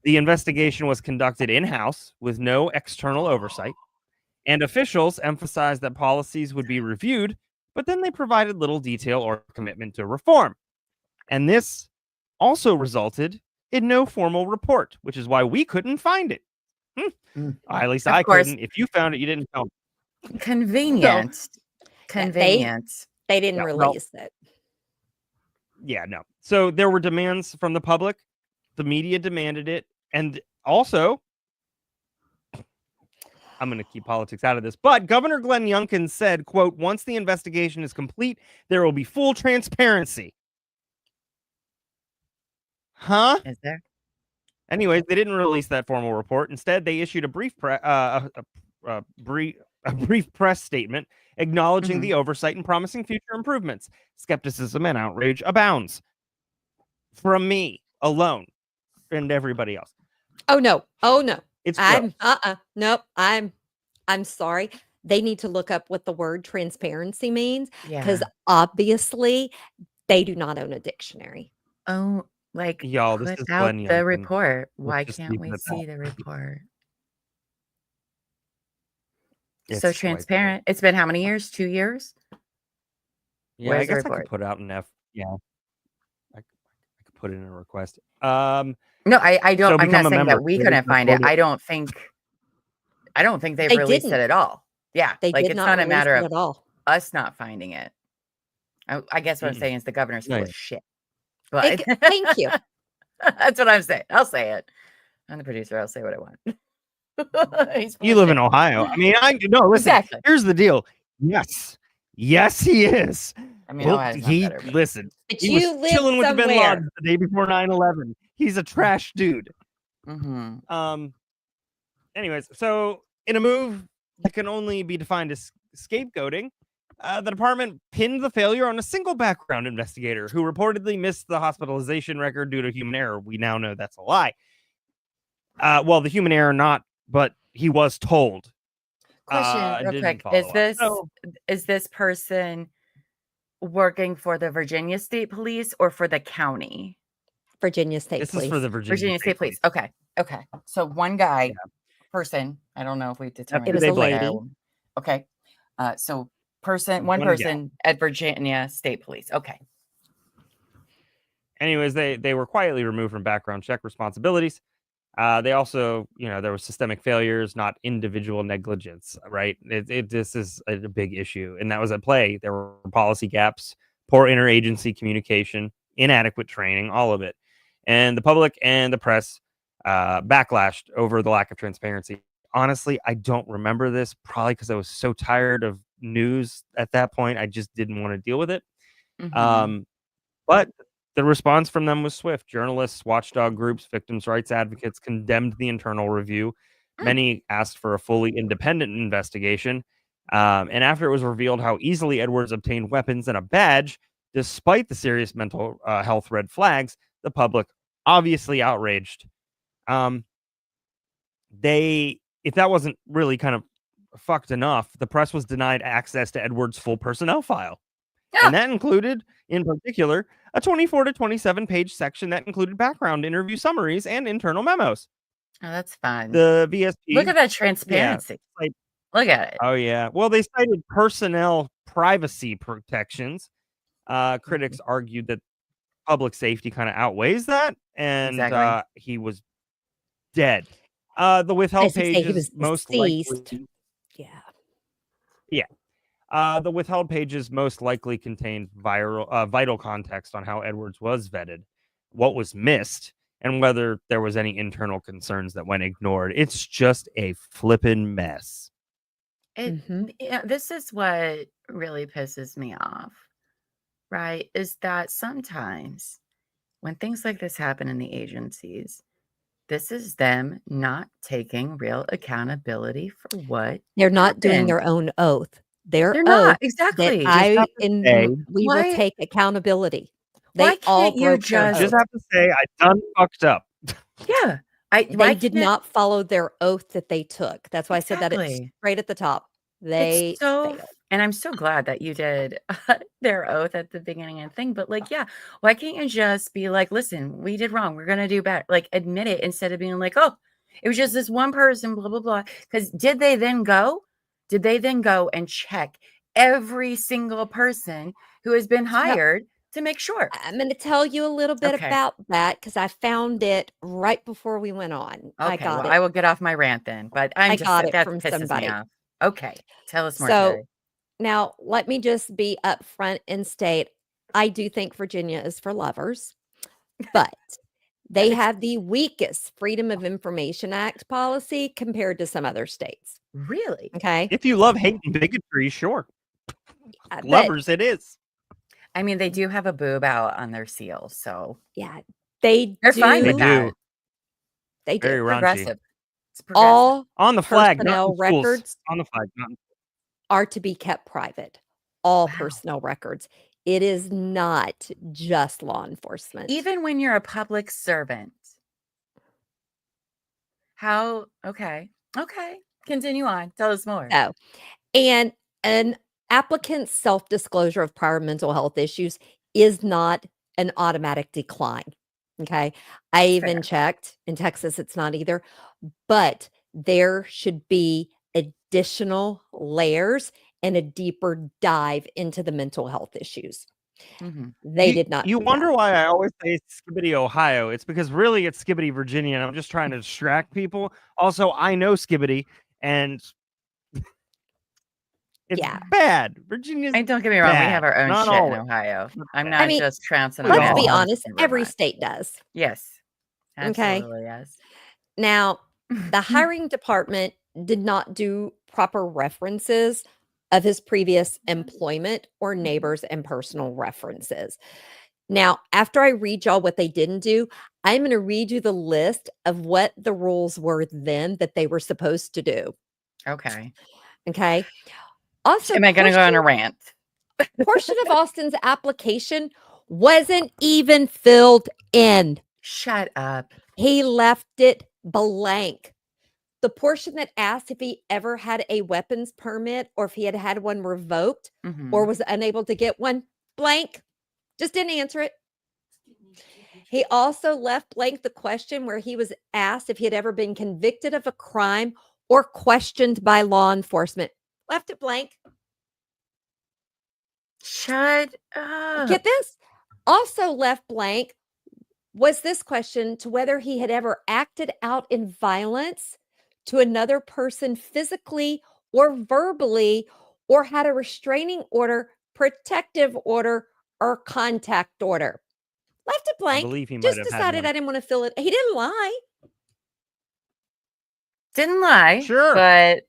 the investigation was conducted in-house with no external oversight, and officials emphasized that policies would be reviewed, but then they provided little detail or commitment to reform. And this also resulted in no formal report, which is why we couldn't find it. At least I couldn't. If you found it, you didn't tell me. Convenient. They didn't release it. Yeah, no. So there were demands from the public. The media demanded it. And also, I'm going to keep politics out of this, but Governor Glenn Youngkin said, quote, "Once the investigation is complete, there will be full transparency." Huh? Is there? Anyways, they didn't release that formal report. Instead, they issued a brief press statement acknowledging the oversight and promising future improvements. Skepticism and outrage abounds. From me alone and everybody else. Oh no. It's nope. I'm sorry. They need to look up what the word transparency means because obviously they do not own a dictionary. Oh, like y'all, this is out the report. Why can't we see the report? It's so transparent. It's been how many years? 2 years? Yeah, I Where's the guess I could report? put out an F. Yeah, I could put in a request. No, I So don't. I'm become not a saying member. that we They couldn't can find it. upload it. I don't think they've They released it didn't. at all. Yeah, They like did it's not not a release matter it of at all. us not finding it. I guess what I'm Mm-mm. saying is the governor's No, full yeah. of shit. But Thank you. that's what I'm saying. I'll say it. I'm the producer. I'll say what I want. He's full You of live shit. in Ohio. I mean, no. Listen, Exactly. here's the deal. Yes, he is. I mean, Well, Ohio's not better. But listen. But He was you live chilling with the Ben somewhere. Laden the day before 9/11. He's a trash dude. Anyways, so in a move that can only be defined as scapegoating, the department pinned the failure on a single background investigator who reportedly missed the hospitalization record due to human error. We now know that's a lie. Well, the human error not, but he was told. Question real Didn't quick. follow up. Is this person working for the Virginia State Police or for the county? Virginia State This Police. is for the Virginia State Police. Okay. So one guy, person, I don't know if we determined It was a lady. Okay. So one One person at Virginia State Police. Okay. Anyways, they were quietly removed from background check responsibilities. They also, there was systemic failures, not individual negligence, right? This is a big issue, and that was at play. There were policy gaps, poor interagency communication, inadequate training, all of it. And the public and the press backlashed over the lack of transparency. Honestly, I don't remember this, probably because I was so tired of news at that point. I just didn't want to deal with it. But the response from them was swift. Journalists, watchdog groups, victims' rights advocates condemned the internal review. Many asked for a fully independent investigation. And after it was revealed how easily Edwards obtained weapons and a badge, despite the serious mental health red flags, the public obviously outraged. If that wasn't really kind of fucked enough, the press was denied access to Edwards' full personnel file. And that included, in particular, a 24 to 27 page section that included background interview summaries and internal memos. Oh, that's fun. The VSP. Look at that transparency. Yeah, look at it. Oh, yeah. Well, they cited personnel privacy protections. Critics argued that public safety kind of outweighs that. And he was dead. The withheld pages most likely. Yeah. The withheld pages most likely contained vital context on how Edwards was vetted, what was missed, and whether there was any internal concerns that went ignored. It's just a flippin' mess. This is what really pisses me off, right? Is that sometimes when things like this happen in the agencies, this is them not taking real accountability for what they're not doing their own oath. They're not exactly. We will take accountability. Why can't you just have to say I done fucked up? Yeah, they did not follow their oath that they took. That's why I said that it's right at the top. They failed. And I'm so glad that you did their oath at the beginning and thing. But why can't you just be like, listen, we did wrong. We're gonna do better. Like admit it instead of being like, oh, it was just this one person, blah blah blah. Because did they then go and check every single person who has been hired to make sure? I'm going to tell you a little bit about that because I found it right before we went on. Okay, I got it. I will get off my rant then, but I got it from somebody. Me off. Okay, tell us more. So now let me just be upfront and state, I do think Virginia is for lovers, but they have the weakest Freedom of Information Act policy compared to some other states. Really? Okay. If you love hate and bigotry, sure. Lovers, it is. I mean, they do have a boob out on their seal, so yeah, they're fine with that. They do. Very progressive. All on the flag, personnel records on the flag are to be kept private. All personnel records. It is not just law enforcement. Even when you're a public servant. How? Okay. Continue on. Tell us more. So, and an applicant's self-disclosure of prior mental health issues is not an automatic decline. Okay. I even checked in Texas, it's not either, but there should be additional layers and a deeper dive into the mental health issues. Mhm. They did not You do wonder that. why I always say Skibbity, Ohio. It's because really it's Skibbity, Virginia, and I'm just trying to distract people. Also, I know Skibbity, and it's Yeah. bad. Virginia's And don't get me wrong, we have bad. our own Not shit in always. Ohio. but I'm bad. not I mean, just trouncing on We let's all be are. Massachusetts honest, and every Vermont. state does. Yes. Okay. Absolutely, yes. Now, the hiring department did not do proper references of his previous employment or neighbors and personal references. Now, after I read y'all what they didn't do, I'm going to read you the list of what the rules were then that they were supposed to do. Okay. Okay. Also, Am I going to go on a rant? portion of Austin's application wasn't even filled in. Shut up. He left it blank. The portion that asked if he ever had a weapons permit or if he had had one revoked or Mhm. was unable to get one, blank. Just didn't answer it. He also left blank the question where he was asked if he had ever been convicted of a crime or questioned by law enforcement. Left it blank. Shut up. Get this? Also left blank was this question to whether he had ever acted out in violence to another person physically or verbally, or had a restraining order, protective order, or contact order. Left it I blank. believe he might Just have had decided one. I didn't want to fill it. He didn't lie. Didn't lie. Sure. But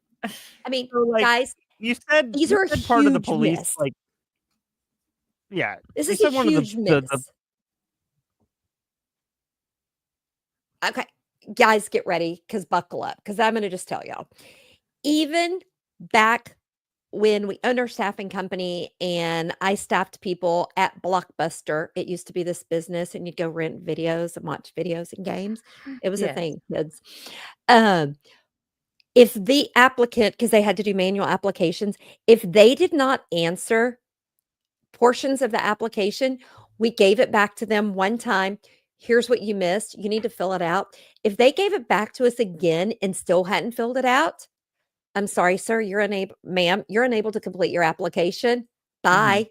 I mean, So, like, guys, you said these you are said part of the huge police, myths. like, yeah. This You is a said one of huge the miss. Okay, guys, get ready because buckle up because I'm going to just tell y'all. Even back when we owned our staffing company and I staffed people at Blockbuster, it used to be this business and you'd go rent videos and watch videos and games. It was a yes. thing, kids. If the applicant, because they had to do manual applications, if they did not answer portions of the application, we gave it back to them one time. Here's what you missed. You need to fill it out. If they gave it back to us again and still hadn't filled it out, I'm sorry, sir, you're unable, ma'am, you're unable to complete your application. Bye.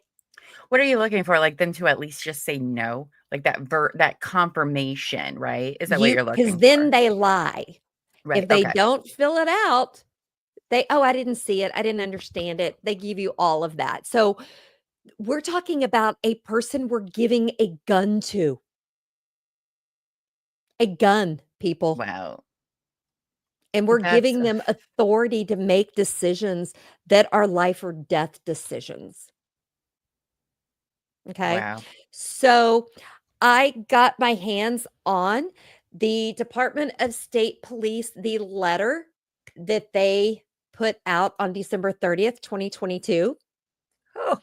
What are you looking for? Like them to at least just say no? Like that confirmation, right? Is that what you're Because looking then for? they lie. Right. If they Okay. don't fill it out, I didn't see it. I didn't understand it. They give you all of that. So we're talking about a person we're giving a gun to. A gun, people. Wow. And we're That's giving them authority to make decisions that are life or death decisions. Okay. wow. So I got my hands on the Department of State Police, the letter that they put out on December 30th, 2022. Oh,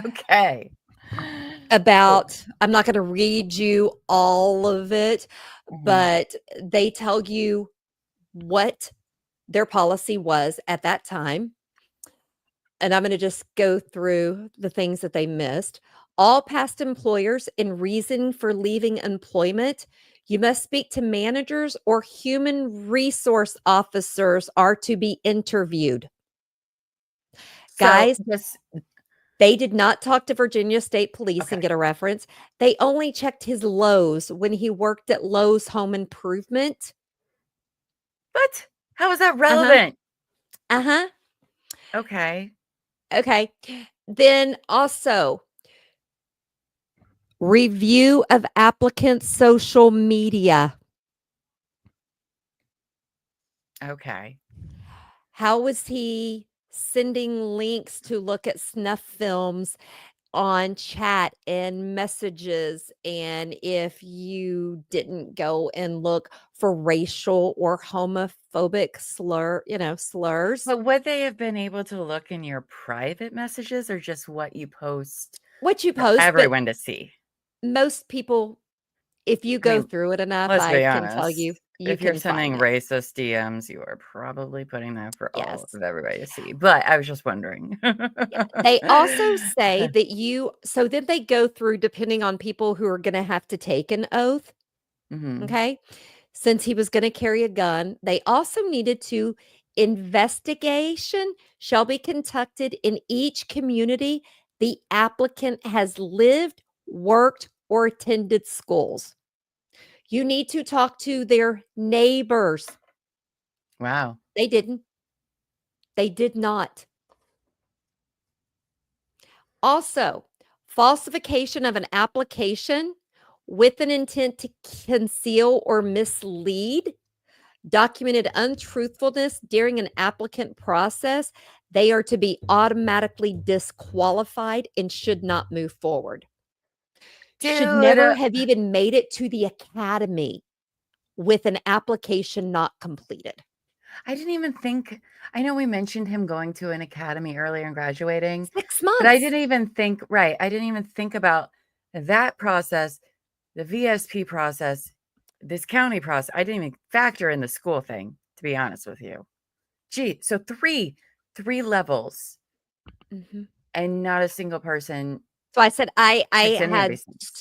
okay. About, I'm not going to read you all of it, Mhm. but they tell you what their policy was at that time. And I'm going to just go through the things that they missed. All past employers, in reason for leaving employment, you must speak to managers or human resource officers are to be interviewed. So Guys, just they did not talk to Virginia State Police Okay. and get a reference. They only checked his Lowe's when he worked at Lowe's Home Improvement. what? How is that relevant? Uh-huh. Okay. Okay. Then also review of applicants' social media. Okay. How was he sending links to look at snuff films on chat and messages? And if you didn't go and look for racial or homophobic slurs. But would they have been able to look in your private messages or just what you post What you for post, but everyone to see? most people, if you I go mean, through it enough, let's I be can tell honest. you If you're can sending find it. racist DMs, you are probably putting that for all Yes. of everybody to see. But I was just wondering. They also say that so then they go through, depending on people who are going to have to take an oath. Mhm. Okay. Since he was going to carry a gun, they also needed to investigation shall be conducted in each community the applicant has lived, worked, or attended schools. You need to talk to their neighbors. Wow. They didn't. They did not. Also, falsification of an application with an intent to conceal or mislead, documented untruthfulness during an applicant process, they are to be automatically disqualified and should not move forward. Should never have even made it to the academy with an application not completed. I didn't even think, I know we mentioned him going to an academy earlier and graduating, 6 months. but I didn't even think, right, I didn't even think about that process, the VSP process, this county process. I didn't even factor in the school thing, to be honest with you. Gee, so three levels Mhm. and not a single person. So I said I Fix any of had these things.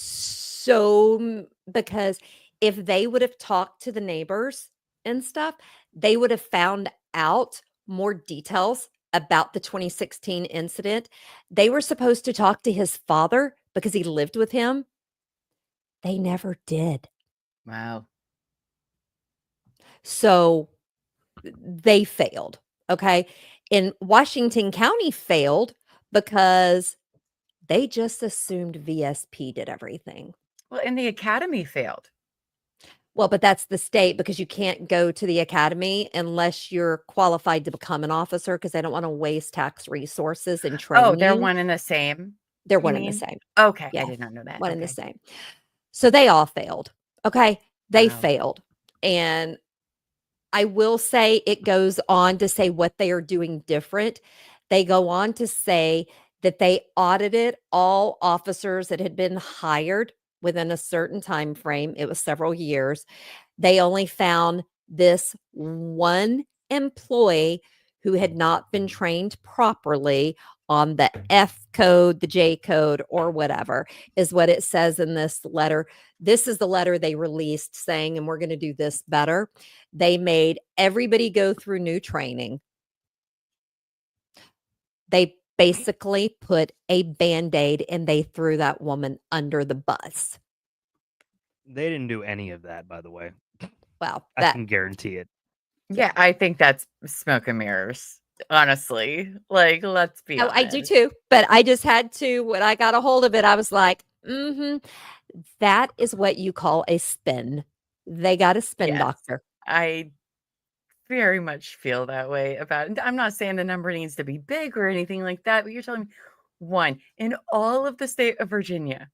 because if they would have talked to the neighbors and stuff, they would have found out more details about the 2016 incident. They were supposed to talk to his father because he lived with him. They never did. Wow. So they failed. Okay. And Washington County failed because they just assumed VSP did everything. Well, and the academy failed. Well, but that's the state because you can't go to the academy unless you're qualified to become an officer because they don't want to waste tax resources and training. Oh, they're one and the same. They're you one and the mean? same. Okay, Yeah, I did not know that. one and the Okay. same. So they all failed. Okay. They Wow. failed. And I will say it goes on to say what they are doing different. They go on to say that they audited all officers that had been hired within a certain time frame. It was several years. They only found this one employee who had not been trained properly on the F code, the J code, or whatever, is what it says in this letter. This is the letter they released saying, and we're going to do this better. They made everybody go through new training. They basically put a Band-Aid and they threw that woman under the bus. They didn't do any of that, by the way. Wow. I can guarantee it. Yeah, I think that's smoke and mirrors. Honestly, like, let's be honest. I do too, but I just had to, when I got a hold of it, I was like, that is what you call a spin. They got a spin Yes. doctor. I very much feel that way about it. I'm not saying the number needs to be big or anything like that, but you're telling me one in all of the state of Virginia.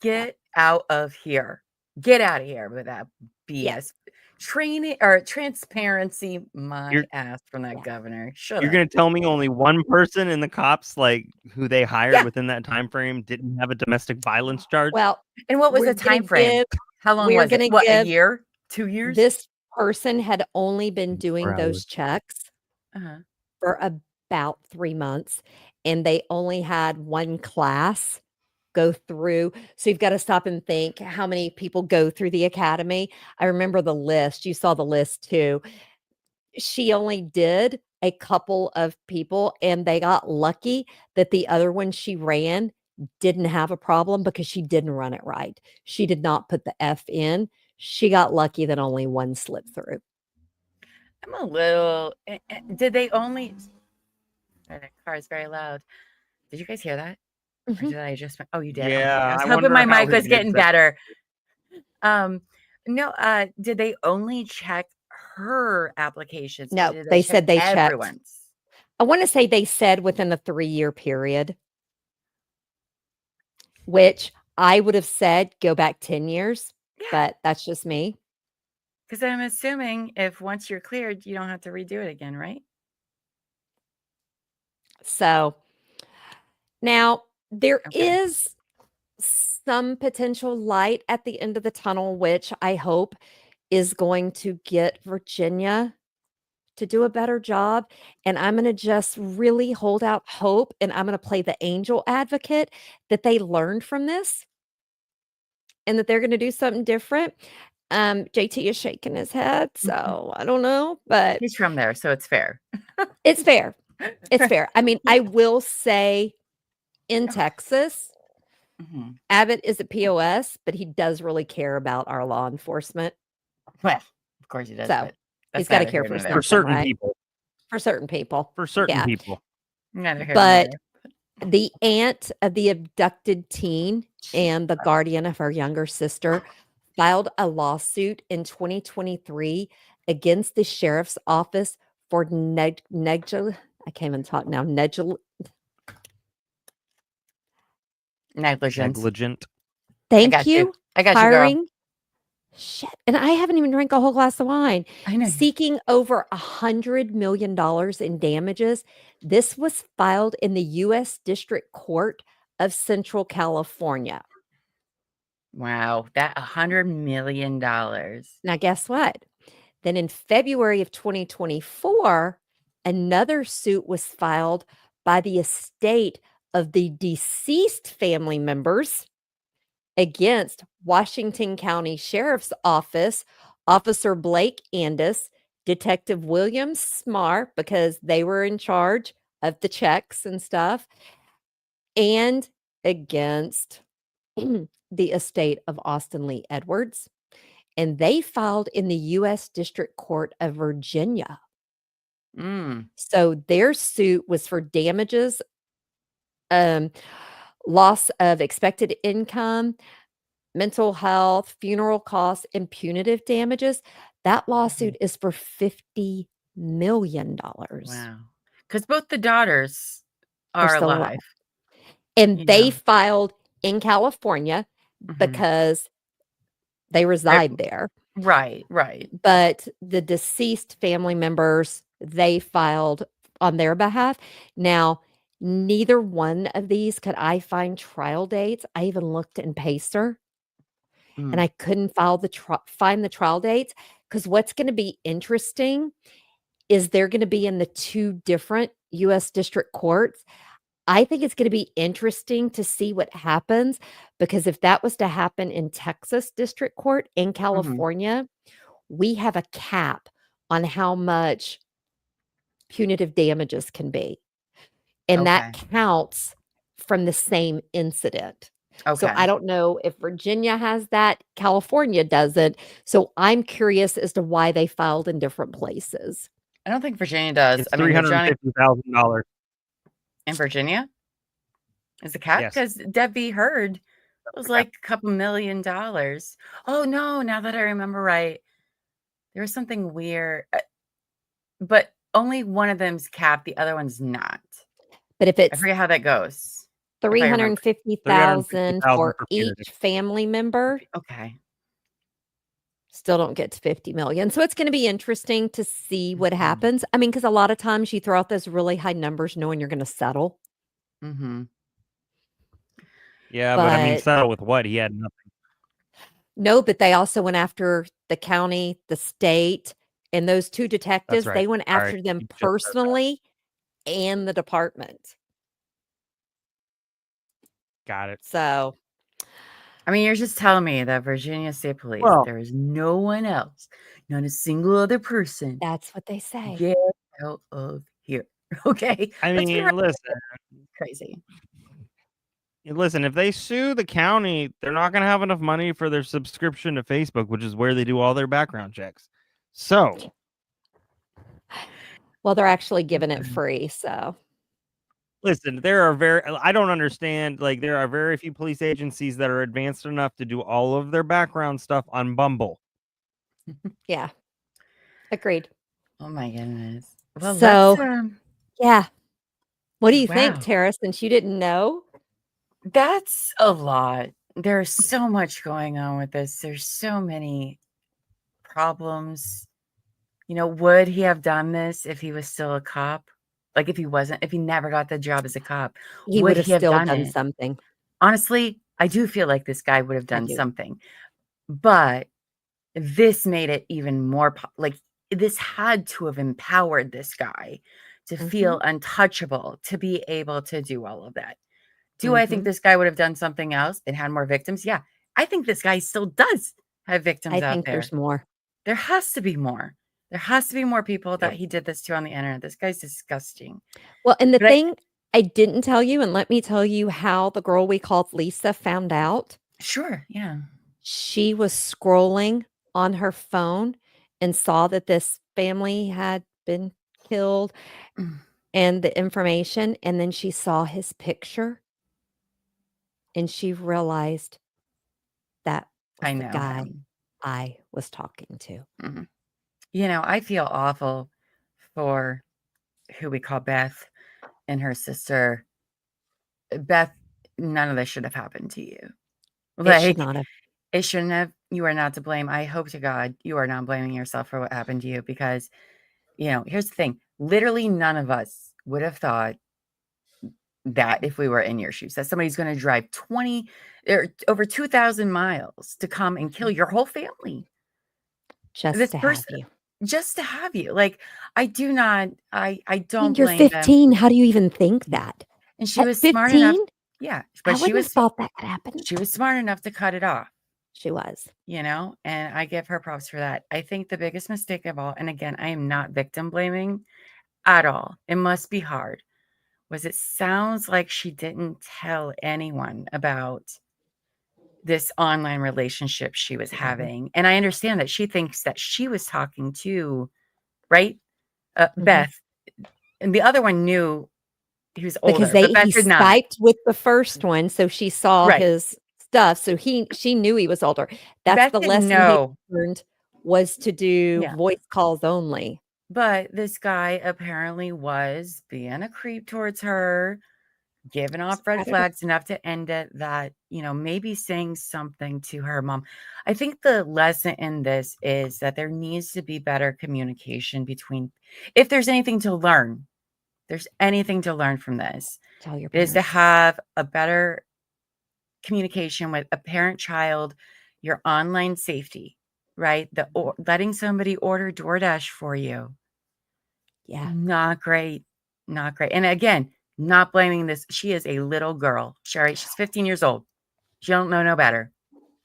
Get out of here. Get out of here with that BS. Training or transparency, ass from that governor. You're gonna tell me only one person in the cops, like who they hired within that time frame, didn't have a domestic violence charge? Well, and what was the time frame? How long was it? What, a year? 2 years? This person had only been doing those checks for about 3 months, and they only had one class go through. So you've got to stop and think how many people go through the academy. I remember the list. You saw the list too. She only did a couple of people, and they got lucky that the other one she ran didn't have a problem because she didn't run it right. She did not put the F in. She got lucky that only one slipped through. I'm a little. Did they only? The car is very loud. Did you guys hear that? Or did I just? Oh, you did. Yeah, Okay. I was I hoping wonder my how mic was his getting headset- better. No. Did they only check her applications? or No, did they said they checked. everyone's? I want to say they said within a 3-year period, which I would have said go back 10 years, but that's just me. Because I'm assuming if once you're cleared, you don't have to redo it again, right? So now there is some potential light at the end of the tunnel, which I hope is going to get Virginia to do a better job. And I'm going to just really hold out hope, and I'm going to play the angel advocate that they learned from this and that they're going to do something different. JT is shaking his head, so I don't know, but He's from there, so it's fair. it's fair. It's fair. I mean, I will say in Texas, Mhm. Abbott is a POS, but he does really care about our law enforcement. Well, of course he does, So, but he's that's gotta neither care here for nor there. For something, certain right? people. For certain people. For certain Yeah. people. Neither here nor But there. the aunt of the abducted teen and the guardian of her younger sister filed a lawsuit in 2023 against the sheriff's office for I can't even talk now. Negligence. Negligent. Thank got you. you. I got you, girl. Hiring. Shit. And I haven't even drank a whole glass of wine. I know. Seeking over $100 million in damages. This was filed in the U.S. District Court of Central California. Wow, that $100 million. Now, guess what? Then in February of 2024, another suit was filed by the estate of the deceased family members against Washington County Sheriff's Office, Officer Blake Andis, Detective William Smart, because they were in charge of the checks and stuff, and against the estate of Austin Lee Edwards. And they filed in the U.S. District Court of Virginia. Mm. So their suit was for damages, loss of expected income, mental health, funeral costs, and punitive damages. That lawsuit is for $50 million. Wow. Because both the daughters Are are still alive. alive. And You they know. filed in California Mhm. because they reside there. Right, right. But the deceased family members, they filed on their behalf. Now, neither one of these could I find trial dates. I even looked in Pacer and I couldn't find the trial dates, because what's going to be interesting is they're going to be in the two different U.S. district courts. I think it's going to be interesting to see what happens, because if that was to happen in Texas district court in California, we have a cap on how much punitive damages can be. And that counts from the same incident. So I don't know if Virginia has that, California doesn't. So I'm curious as to why they filed in different places. I don't think Virginia does. It's I mean, $350,000. in Virginia is the cap, Yes. because Debbie Heard was like a couple $1 million. Oh no! Now that I remember right, there was something weird, but only one of them's capped, the other one's not. But if I it's forget how that goes. $350,000 for punitive. each family member, Okay. still don't get to 50 million. So it's going to be interesting to see what happens. I mean, because a lot of times you throw out those really high numbers knowing you're going to settle. Mm-hmm. Yeah, but I mean, settle with what? He had nothing. No, but they also went after the county, the state, and those two detectives. right. They went All right. after them You just said that. personally and the department. Got it. So, I mean, you're just telling me that Virginia State Police, Well- there is no one else, not a single other person. that's what they say. Get out of here. Okay. I Let's get mean, right- listen, crazy. if they sue the county, they're not going to have enough money for their subscription to Facebook, which is where they do all their background checks. So, Well, they're actually giving it free. So, listen, I don't understand. Like, there are very few police agencies that are advanced enough to do all of their background stuff on Bumble. yeah. Agreed. Oh my goodness. Well, So, let's, yeah. What do you think, Wow. Tara, since you didn't know? that's a lot. There's so much going on with this. There's so many problems. You know, would he have done this if he was still a cop? Like if he never got the job as a cop, He would have still done it? something. Honestly, I do feel like this guy would have done do. something, but this made it even more like this had to have empowered this guy to feel untouchable, to be able to do all of that. Do I think this guy would have done something else and had more victims? Yeah, I think this guy still does have victims I out think there. there's more. There has to be more. There has to be more people that Yep. he did this to on the internet. This guy's disgusting. Well, and the But thing I didn't tell you, and let me tell you how the girl we called Lisa found out. Sure, yeah. She was scrolling on her phone and saw that this family had been killed Mm. and the information, and then she saw his picture and she realized that was I the know guy him. I was talking to. Mhm. You know, I feel awful for who we call Beth and her sister. Beth, none of this should have happened to you. It should Like, not have. it shouldn't have. You are not to blame. I hope to God you are not blaming yourself for what happened to you because, you know, here's the thing. Literally none of us would have thought that if we were in your shoes, that somebody's going to drive 20 or over 2,000 miles to come and kill your whole family. Just This to have person, you. just to have you. Like, I do not, I I don't mean, you're blame them. 15. How do you even think that? And she At was smart enough. 15, Yeah. I But wouldn't have thought that could happen. she was smart enough to cut it off, She was. you know, and I give her props for that. I think the biggest mistake of all, and again, I am not victim blaming at all. It must be hard. Was it sounds like she didn't tell anyone about this online relationship she was having. And I understand that she thinks that she was talking to, right? Beth. And the other one knew he was older, Because but he Beth did not. Skyped with the first one, so she saw Right. his stuff, so she knew he was older. That's Beth the didn't lesson he know. learned was to do Yeah. voice calls only. But this guy apparently was being a creep towards her, giving off red flags enough to end it that, you know, maybe saying something to her mom. I think the lesson in this is that there needs to be better communication between, if there's anything to learn, there's anything to learn from this, Tell your it is to parents. have a better communication with a parent-child, your online safety, right? Letting somebody order DoorDash for you. Yeah. Not great. Not great. And again, not blaming this. She is a little girl. Sherry, she's 15 years old. She don't know no better.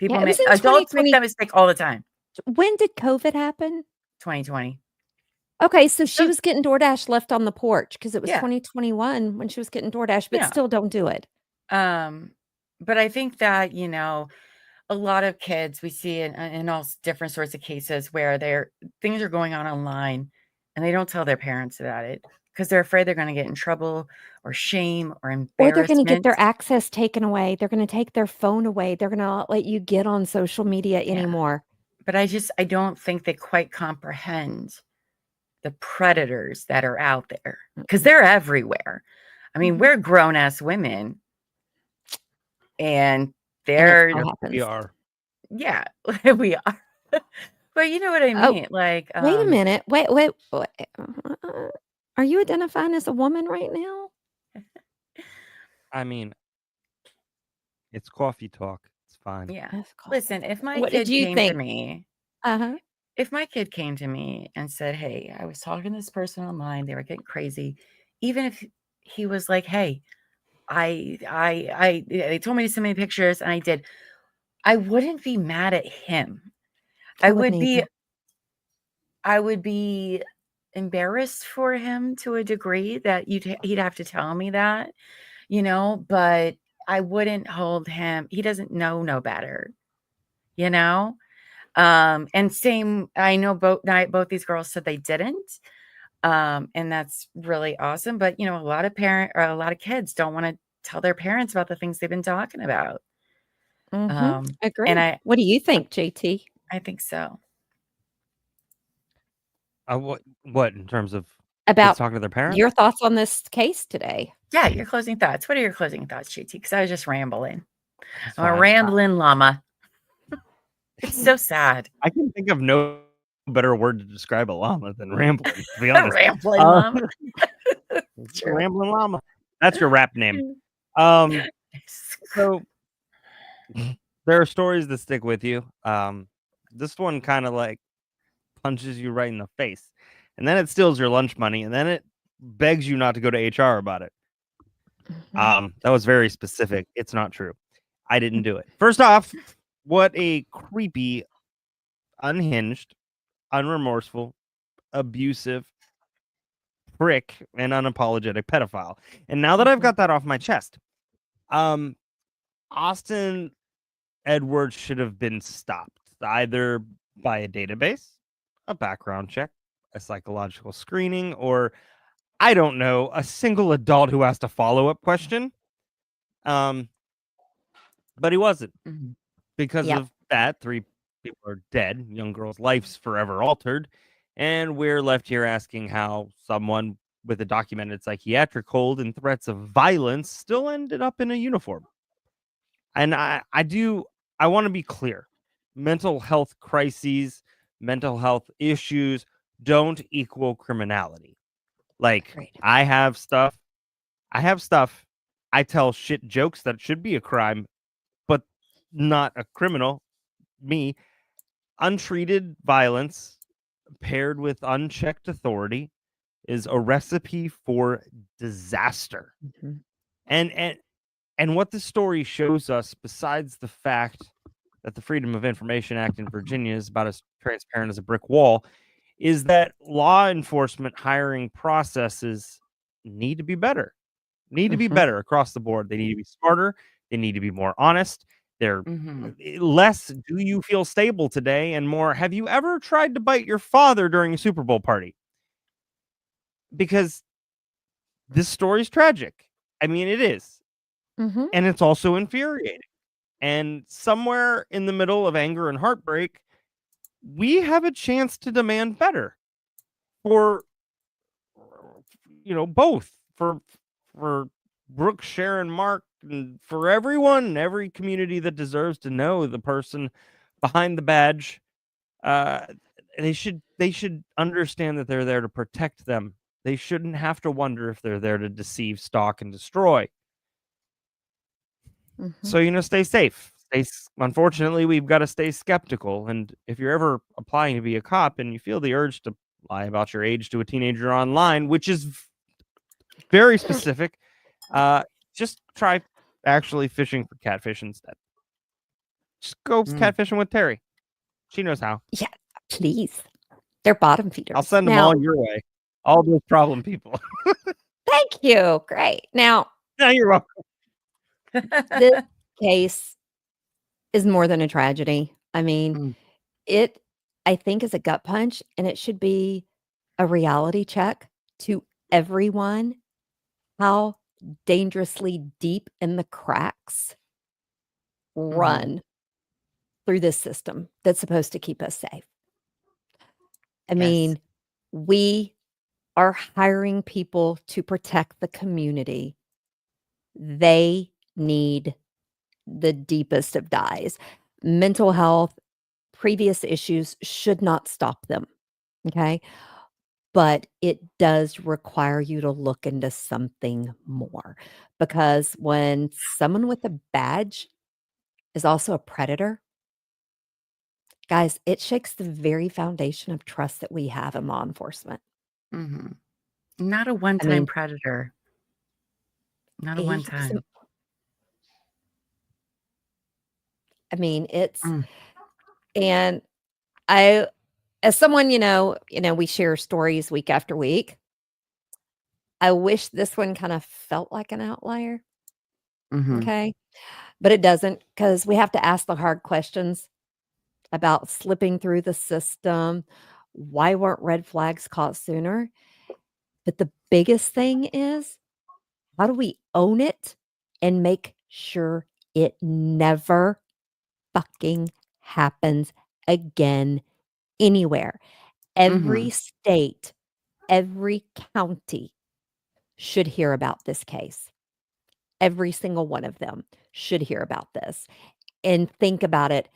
Yeah, it was in Adults make 2020. that mistake all the time. When did COVID happen? 2020. Okay, so she So was getting DoorDash left on the porch because it was yeah, 2021 when she was getting DoorDash, but yeah. still don't do it. But I think that, you know, a lot of kids we see in all different sorts of cases where things are going on online and they don't tell their parents about it because they're afraid they're going to get in trouble or shame or Or they're gonna get embarrassment. their access taken away. They're gonna take their phone away. They're gonna not let you get on social media Yeah. anymore. But I don't think they quite comprehend the predators that are out there because they're everywhere. I mean, we're grown ass women and And it they're, still Yep, happens. we are. yeah, we are. But you know what I Oh, mean? Like, wait a minute. Wait. Are you identifying as a woman right now? I mean, it's coffee talk. It's fine. yeah. That's cool. Listen, if my What did kid you came to think? me, Uh-huh. if my kid came to me and said, "Hey, I was talking to this person online, they were getting crazy," even if he was like, "Hey, they told me to send me pictures and I did," I wouldn't be mad at him. I wouldn't either. I would be embarrassed for him to a degree that he'd have to tell me that, you know, but I wouldn't hold him. He doesn't know no better, you know? And same, I know both these girls said they didn't. And that's really awesome. But you know, a lot of kids don't want to tell their parents about the things they've been talking about. Agree. And What do you think, JT? I think so. What in terms of kids About talking to their parents? your thoughts on this case today? Yeah, your closing thoughts. What are your closing thoughts, JT? Because I was just rambling. It's I'm a fine. rambling llama. It's so sad. I can think of no better word to describe a llama than rambling, to be honest. Rambling llama. It's a rambling llama. That's your rap name. So there are stories that stick with you. This one kind of like punches you right in the face, and then it steals your lunch money, and then it begs you not to go to HR about it. That was very specific. It's not true. I didn't do it. First off, what a creepy unhinged, unremorseful, abusive prick, and unapologetic pedophile. And now that I've got that off my chest, Austin Edwards should have been stopped either by a database, a background check, a psychological screening, or I don't know, a single adult who asked a follow-up question. But he wasn't. Because of that, 3 people are dead, young girls' lives forever altered, and we're left here asking how someone with a documented psychiatric hold and threats of violence still ended up in a uniform. And I want to be clear. Mental health crises, mental health issues don't equal criminality. Like, Right. I have stuff. I tell shit jokes that should be a crime, but not a criminal. Me. Untreated violence paired with unchecked authority is a recipe for disaster. And what the story shows us, besides the fact that the Freedom of Information Act in Virginia is about as transparent as a brick wall, is that law enforcement hiring processes need to be better. Need to be better across the board. They need to be smarter. They need to be more honest. They're less, do you feel stable today? And more, have you ever tried to bite your father during a Super Bowl party? Because this story's tragic. I mean, it is. And it's also infuriating. And somewhere in the middle of anger and heartbreak, we have a chance to demand better for, both for Brooke, Sharon, Mark, and for everyone, every community that deserves to know the person behind the badge. They should understand that they're there to protect them. They shouldn't have to wonder if they're there to deceive, stalk, and destroy. So, stay safe. Unfortunately, we've got to stay skeptical. And if you're ever applying to be a cop and you feel the urge to lie about your age to a teenager online, which is very specific, just try actually fishing for catfish instead. Just go catfishing with Teri. She knows how. Yeah, please. They're bottom feeders. I'll send them all your way. All those problem people. Thank you. Great. Now, you're welcome. This case is more than a tragedy. I mean, it, I think, is a gut punch, and it should be a reality check to everyone how dangerously deep in the cracks run through this system that's supposed to keep us safe. I mean, we are hiring people to protect the community. They need the deepest of dives. Mental health, previous issues should not stop them. Okay. But it does require you to look into something more, because when someone with a badge is also a predator, guys, it shakes the very foundation of trust that we have in law enforcement. Not a one-time predator. Not a one-time. I mean, it's, and as someone, we share stories week after week. I wish this one kind of felt like an outlier. Okay. But it doesn't, because we have to ask the hard questions about slipping through the system. Why weren't red flags caught sooner? But the biggest thing is, how do we own it and make sure it never fucking happens again anywhere? Every state, every county should hear about this case. Every single one of them should hear about this and think about it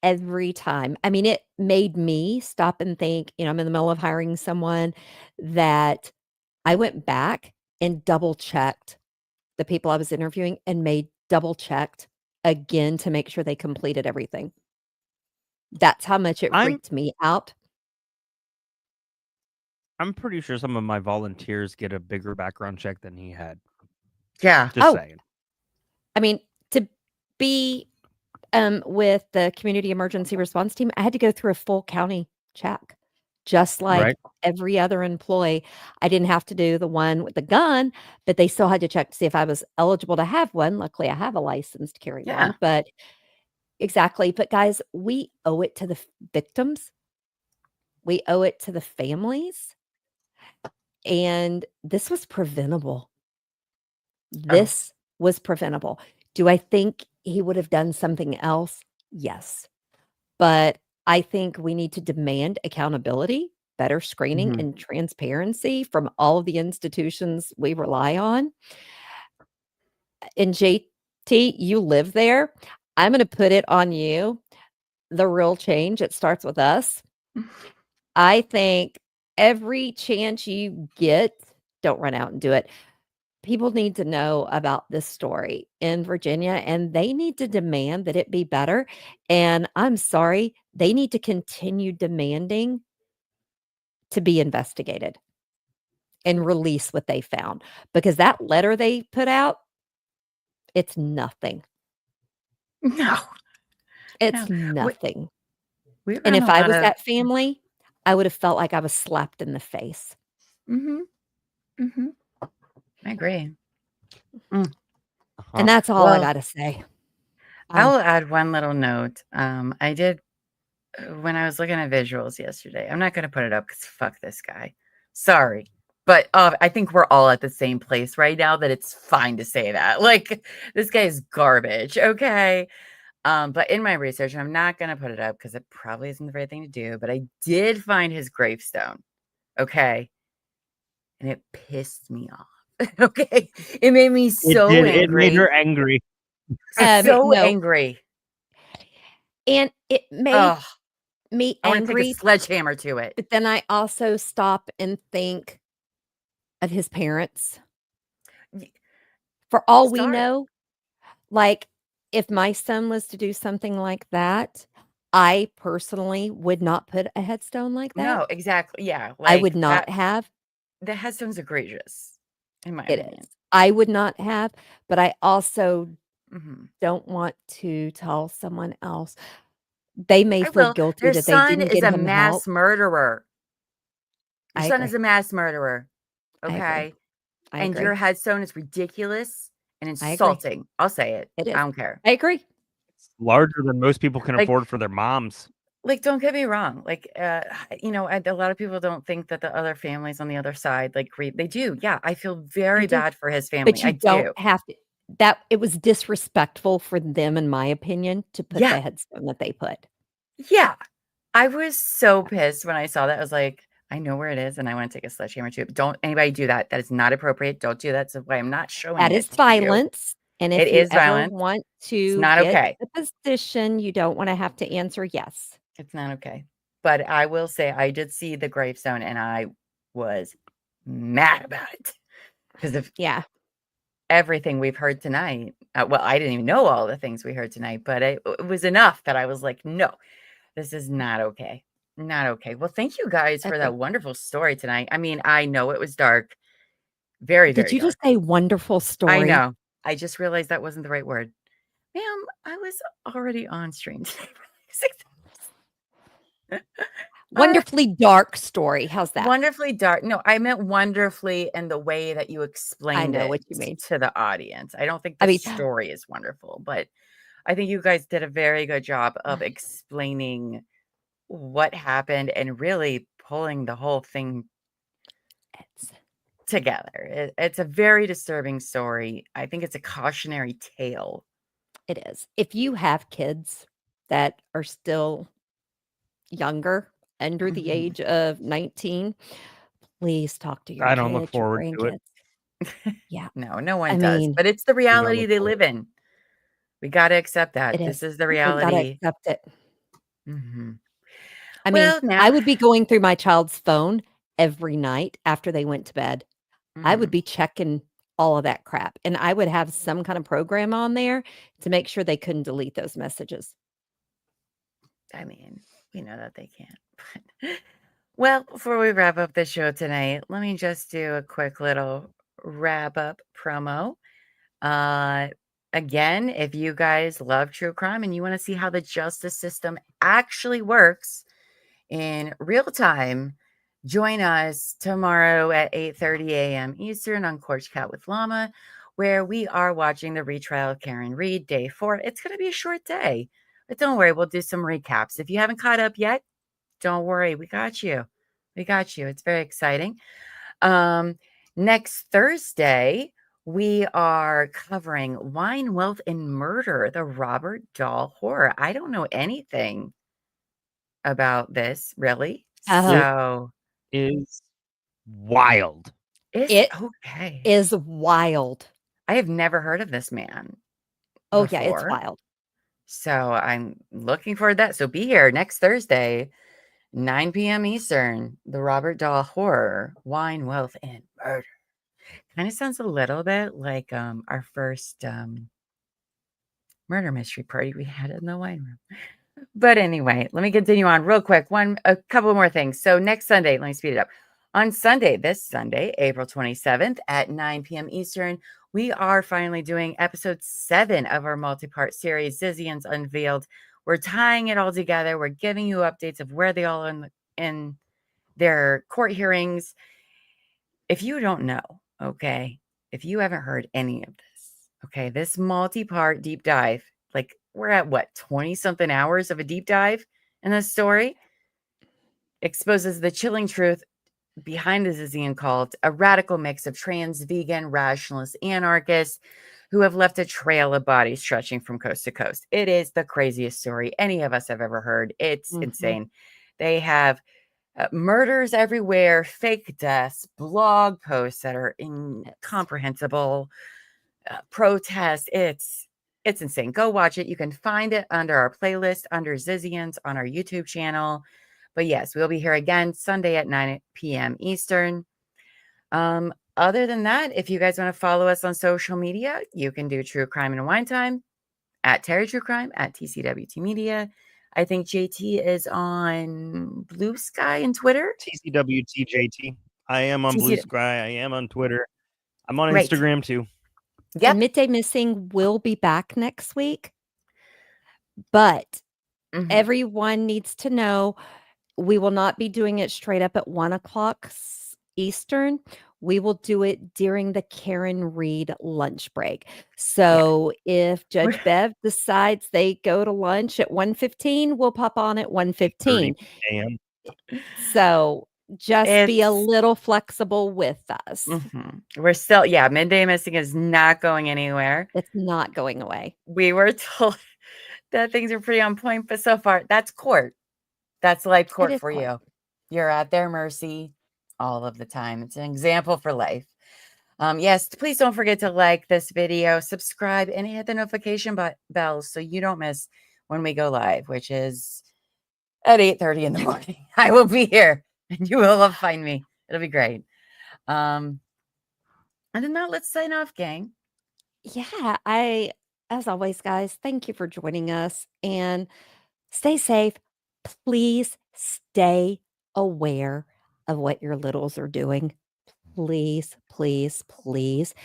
every time. I mean, it made me stop and think, I'm in the middle of hiring someone, that I went back and double checked the people I was interviewing and made double checked again to make sure they completed everything. That's how much it freaked me out. I'm pretty sure some of my volunteers get a bigger background check than he had. Yeah. Just saying. I mean, to be with the community emergency response team, I had to go through a full county check, just like Right. every other employee. I didn't have to do the one with the gun, but they still had to check to see if I was eligible to have one. Luckily, I have a license to carry Yeah. one, but exactly. But guys, we owe it to the victims. We owe it to the families. And this was preventable. This was preventable. Do I think he would have done something else? Yes. But I think we need to demand accountability, better screening, Mhm. and transparency from all of the institutions we rely on. And JT, you live there. I'm going to put it on you. The real change, it starts with us. I think every chance you get, don't run out and do it. People need to know about this story in Virginia, and they need to demand that it be better. And I'm sorry, they need to continue demanding to be investigated and release what they found, because that letter they put out, it's nothing. No. It's No. nothing. We've And gotten if a I lot was of that family, I would have felt like I was slapped in the face. Mhm. Mhm. I agree. And Uh-huh. that's all I Well, got to say. I will add one little note. I did when I was looking at visuals yesterday. I'm not going to put it up because fuck this guy. Sorry, but I think we're all at the same place right now that it's fine to say that. Like this guy is garbage. Okay. But in my research, and I'm not going to put it up because it probably isn't the right thing to do. But I did find his gravestone. Okay, and it pissed me off. Okay, it made me It so did. It made her angry. angry. So No, angry. and it made Oh, me I want to take a angry, sledgehammer to it. but then I also stop and think of his parents. Y- For all we Sorry. know, like, if my son was to do something like that, I personally would not put a headstone like that. No, exactly. Yeah, I would like not that. have. The headstone's egregious, in my It opinion. is. I would not have, but I also Mhm. don't want to tell someone else. They may I feel will. guilty Their that they son didn't is get a him help. mass murderer. Your I son is agree. a mass murderer. I agree. Okay. I And agree. your headstone is ridiculous and I agree. insulting. I'll say it. It I is. don't care. I agree. Larger than most people can Like, afford for their moms. don't get me wrong. Like, a lot of people don't think that the other families on the other side, like, they do. Yeah, I feel very You do. bad for his But family. I you don't do. have to. That it was disrespectful for them, in my opinion, to put Yeah. the headstone that they put. Yeah. I was so pissed when I saw that. I was like, I know where it is, and I want to take a sledgehammer to it. But don't anybody do that. That is not appropriate. Don't do that. So why I'm not showing That it is to you. violence, and It if you is ever violence. want It's to not get okay. the position, you don't wanna have to answer yes. It's not okay. But I will say I did see the gravestone and I was mad about it because of Yeah. everything we've heard tonight. Well, I didn't even know all the things we heard tonight, but it was enough that I was like, no, this is not okay. Not okay. Well, thank you guys for Agree. that wonderful story tonight. I mean, I know it was dark, very, Did very you dark. just say wonderful I story? know. I just realized that wasn't the right word. Ma'am, I was already on stream today. Wonderfully dark story. How's that? Wonderfully dark. No, I meant wonderfully in the way that you I explained know it what you mean. to the audience. I don't think I the mean, story is wonderful, but I think you guys did a very good job of explaining what happened and really pulling the whole thing it's together. It's a very disturbing story. I think it's a cautionary tale. it is. If you have kids that are still younger, under the Mhm. age of 19, please talk to your I don't look kids, your forward to it. grandkids. Yeah. No, no one I does, mean, but it's the Do not reality look they forward. live in. We got to accept it that. This is. is the We've gotta reality. accept it. Mhm. I mean, Well, now, I would be going through my child's phone every night after they went to bed. I would mhm. be checking all of that crap, and I would have some kind of program on there to make sure they couldn't delete those messages. I mean, we know that they can't. But well, before we wrap up the show tonight, let me just do a quick little wrap up promo. Uh, again, if you guys love true crime and you want to see how the justice system actually works in real time, join us tomorrow at 8:30 a.m. Eastern on Corch Cat with Llama, where we are watching the retrial of Karen Reed, day 4. It's going to be a short day, but don't worry, we'll do some recaps. If you haven't caught up yet, don't worry, we got you. We got you. It's very exciting. Next Thursday, we are covering Wine, Wealth, and Murder, the Robert Dahl horror. I don't know anything about this, really. So Is wild. It okay. is wild. I have never heard of this man. Oh, yeah, it's before. wild. So I'm looking forward to that. So be here next Thursday, 9 p.m. Eastern, the Robert Dahl horror, Wine, Wealth, and Murder. Kind of sounds a little bit like our first murder mystery party we had in the wine room. But anyway, let me continue on real quick. A couple more things. So next Sunday, let me speed it up. On Sunday, this Sunday, April 27th at 9 p.m. Eastern, we are finally doing episode 7 of our multi-part series, Zizians Unveiled. We're tying it all together. We're giving you updates of where they all are in their court hearings. If you don't know, okay, if you haven't heard any of this, okay, this multi-part deep dive, like we're at what, 20-something hours of a deep dive in this story, exposes the chilling truth behind the Zizian cult, a radical mix of trans, vegan, rationalist, anarchists who have left a trail of bodies stretching from coast to coast. It is the craziest story any of us have ever heard. It's insane. They have murders everywhere, fake deaths, blog posts that are incomprehensible, protests. It's insane. Go watch it. You can find it under our playlist under Zizians on our YouTube channel. But yes, we'll be here again Sunday at 9 p.m. Eastern. Other than that, if you guys want to follow us on social media, you can do True Crime and Wine Time at Teri True Crime at TCWT Media. I think JT is on Blue Sky and Twitter. TCWT JT. I am on Blue Sky. I am on Twitter. I'm on Instagram too. Yeah. Midday Missing will be back next week. But everyone needs to know we will not be doing it straight up at 1 o'clock Eastern. We will do it during the Karen Reed lunch break. So if Judge Bev decides they go to lunch at 1:15, we'll pop on at 1:15 a.m. So just be a little flexible with us. We're still, Midday Missing is not going anywhere. It's not going away. We were told that things are pretty on point, but so far, that's court. That's life court for you. You're at their mercy all of the time. It's an example for life. Yes, please don't forget to like this video, subscribe, and hit the notification bell so you don't miss when we go live, which is at 8:30 in the morning. I will be here, and you will find me. It'll be great. And then now let's sign off, gang. Yeah, as always, guys, thank you for joining us, and stay safe. Please stay aware of what your littles are doing. Please, please, please.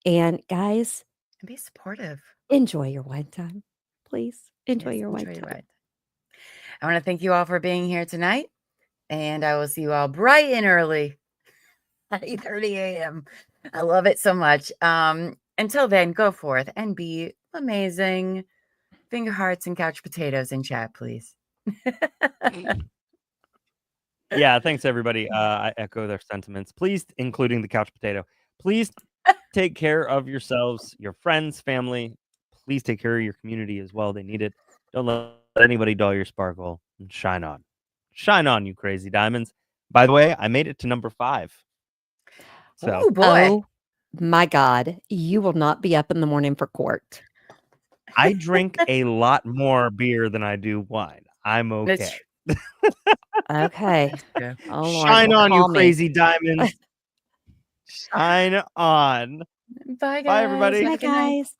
And guys, be supportive. Enjoy your wine time. Please enjoy your wine time. I want to thank you all for being here tonight. And I will see you all bright and early at 8:30 a.m. I love it so much. Until then, go forth and be amazing. Finger hearts and couch potatoes in chat, please. Yeah, thanks everybody. I echo their sentiments. Please, including the couch potato, please take care of yourselves, your friends, family. Please take care of your community as well. They need it. Don't let anybody dull your sparkle. And shine on. Shine on, you crazy diamonds. By the way, I made it to number 5. So, oh boy. Oh my God, you will not be up in the morning for court. I drink a lot more beer than I do wine. I'm okay. Okay. Oh, Lord, shine on, you crazy diamonds. Shine on. Bye, guys. Bye, everybody. Bye, guys.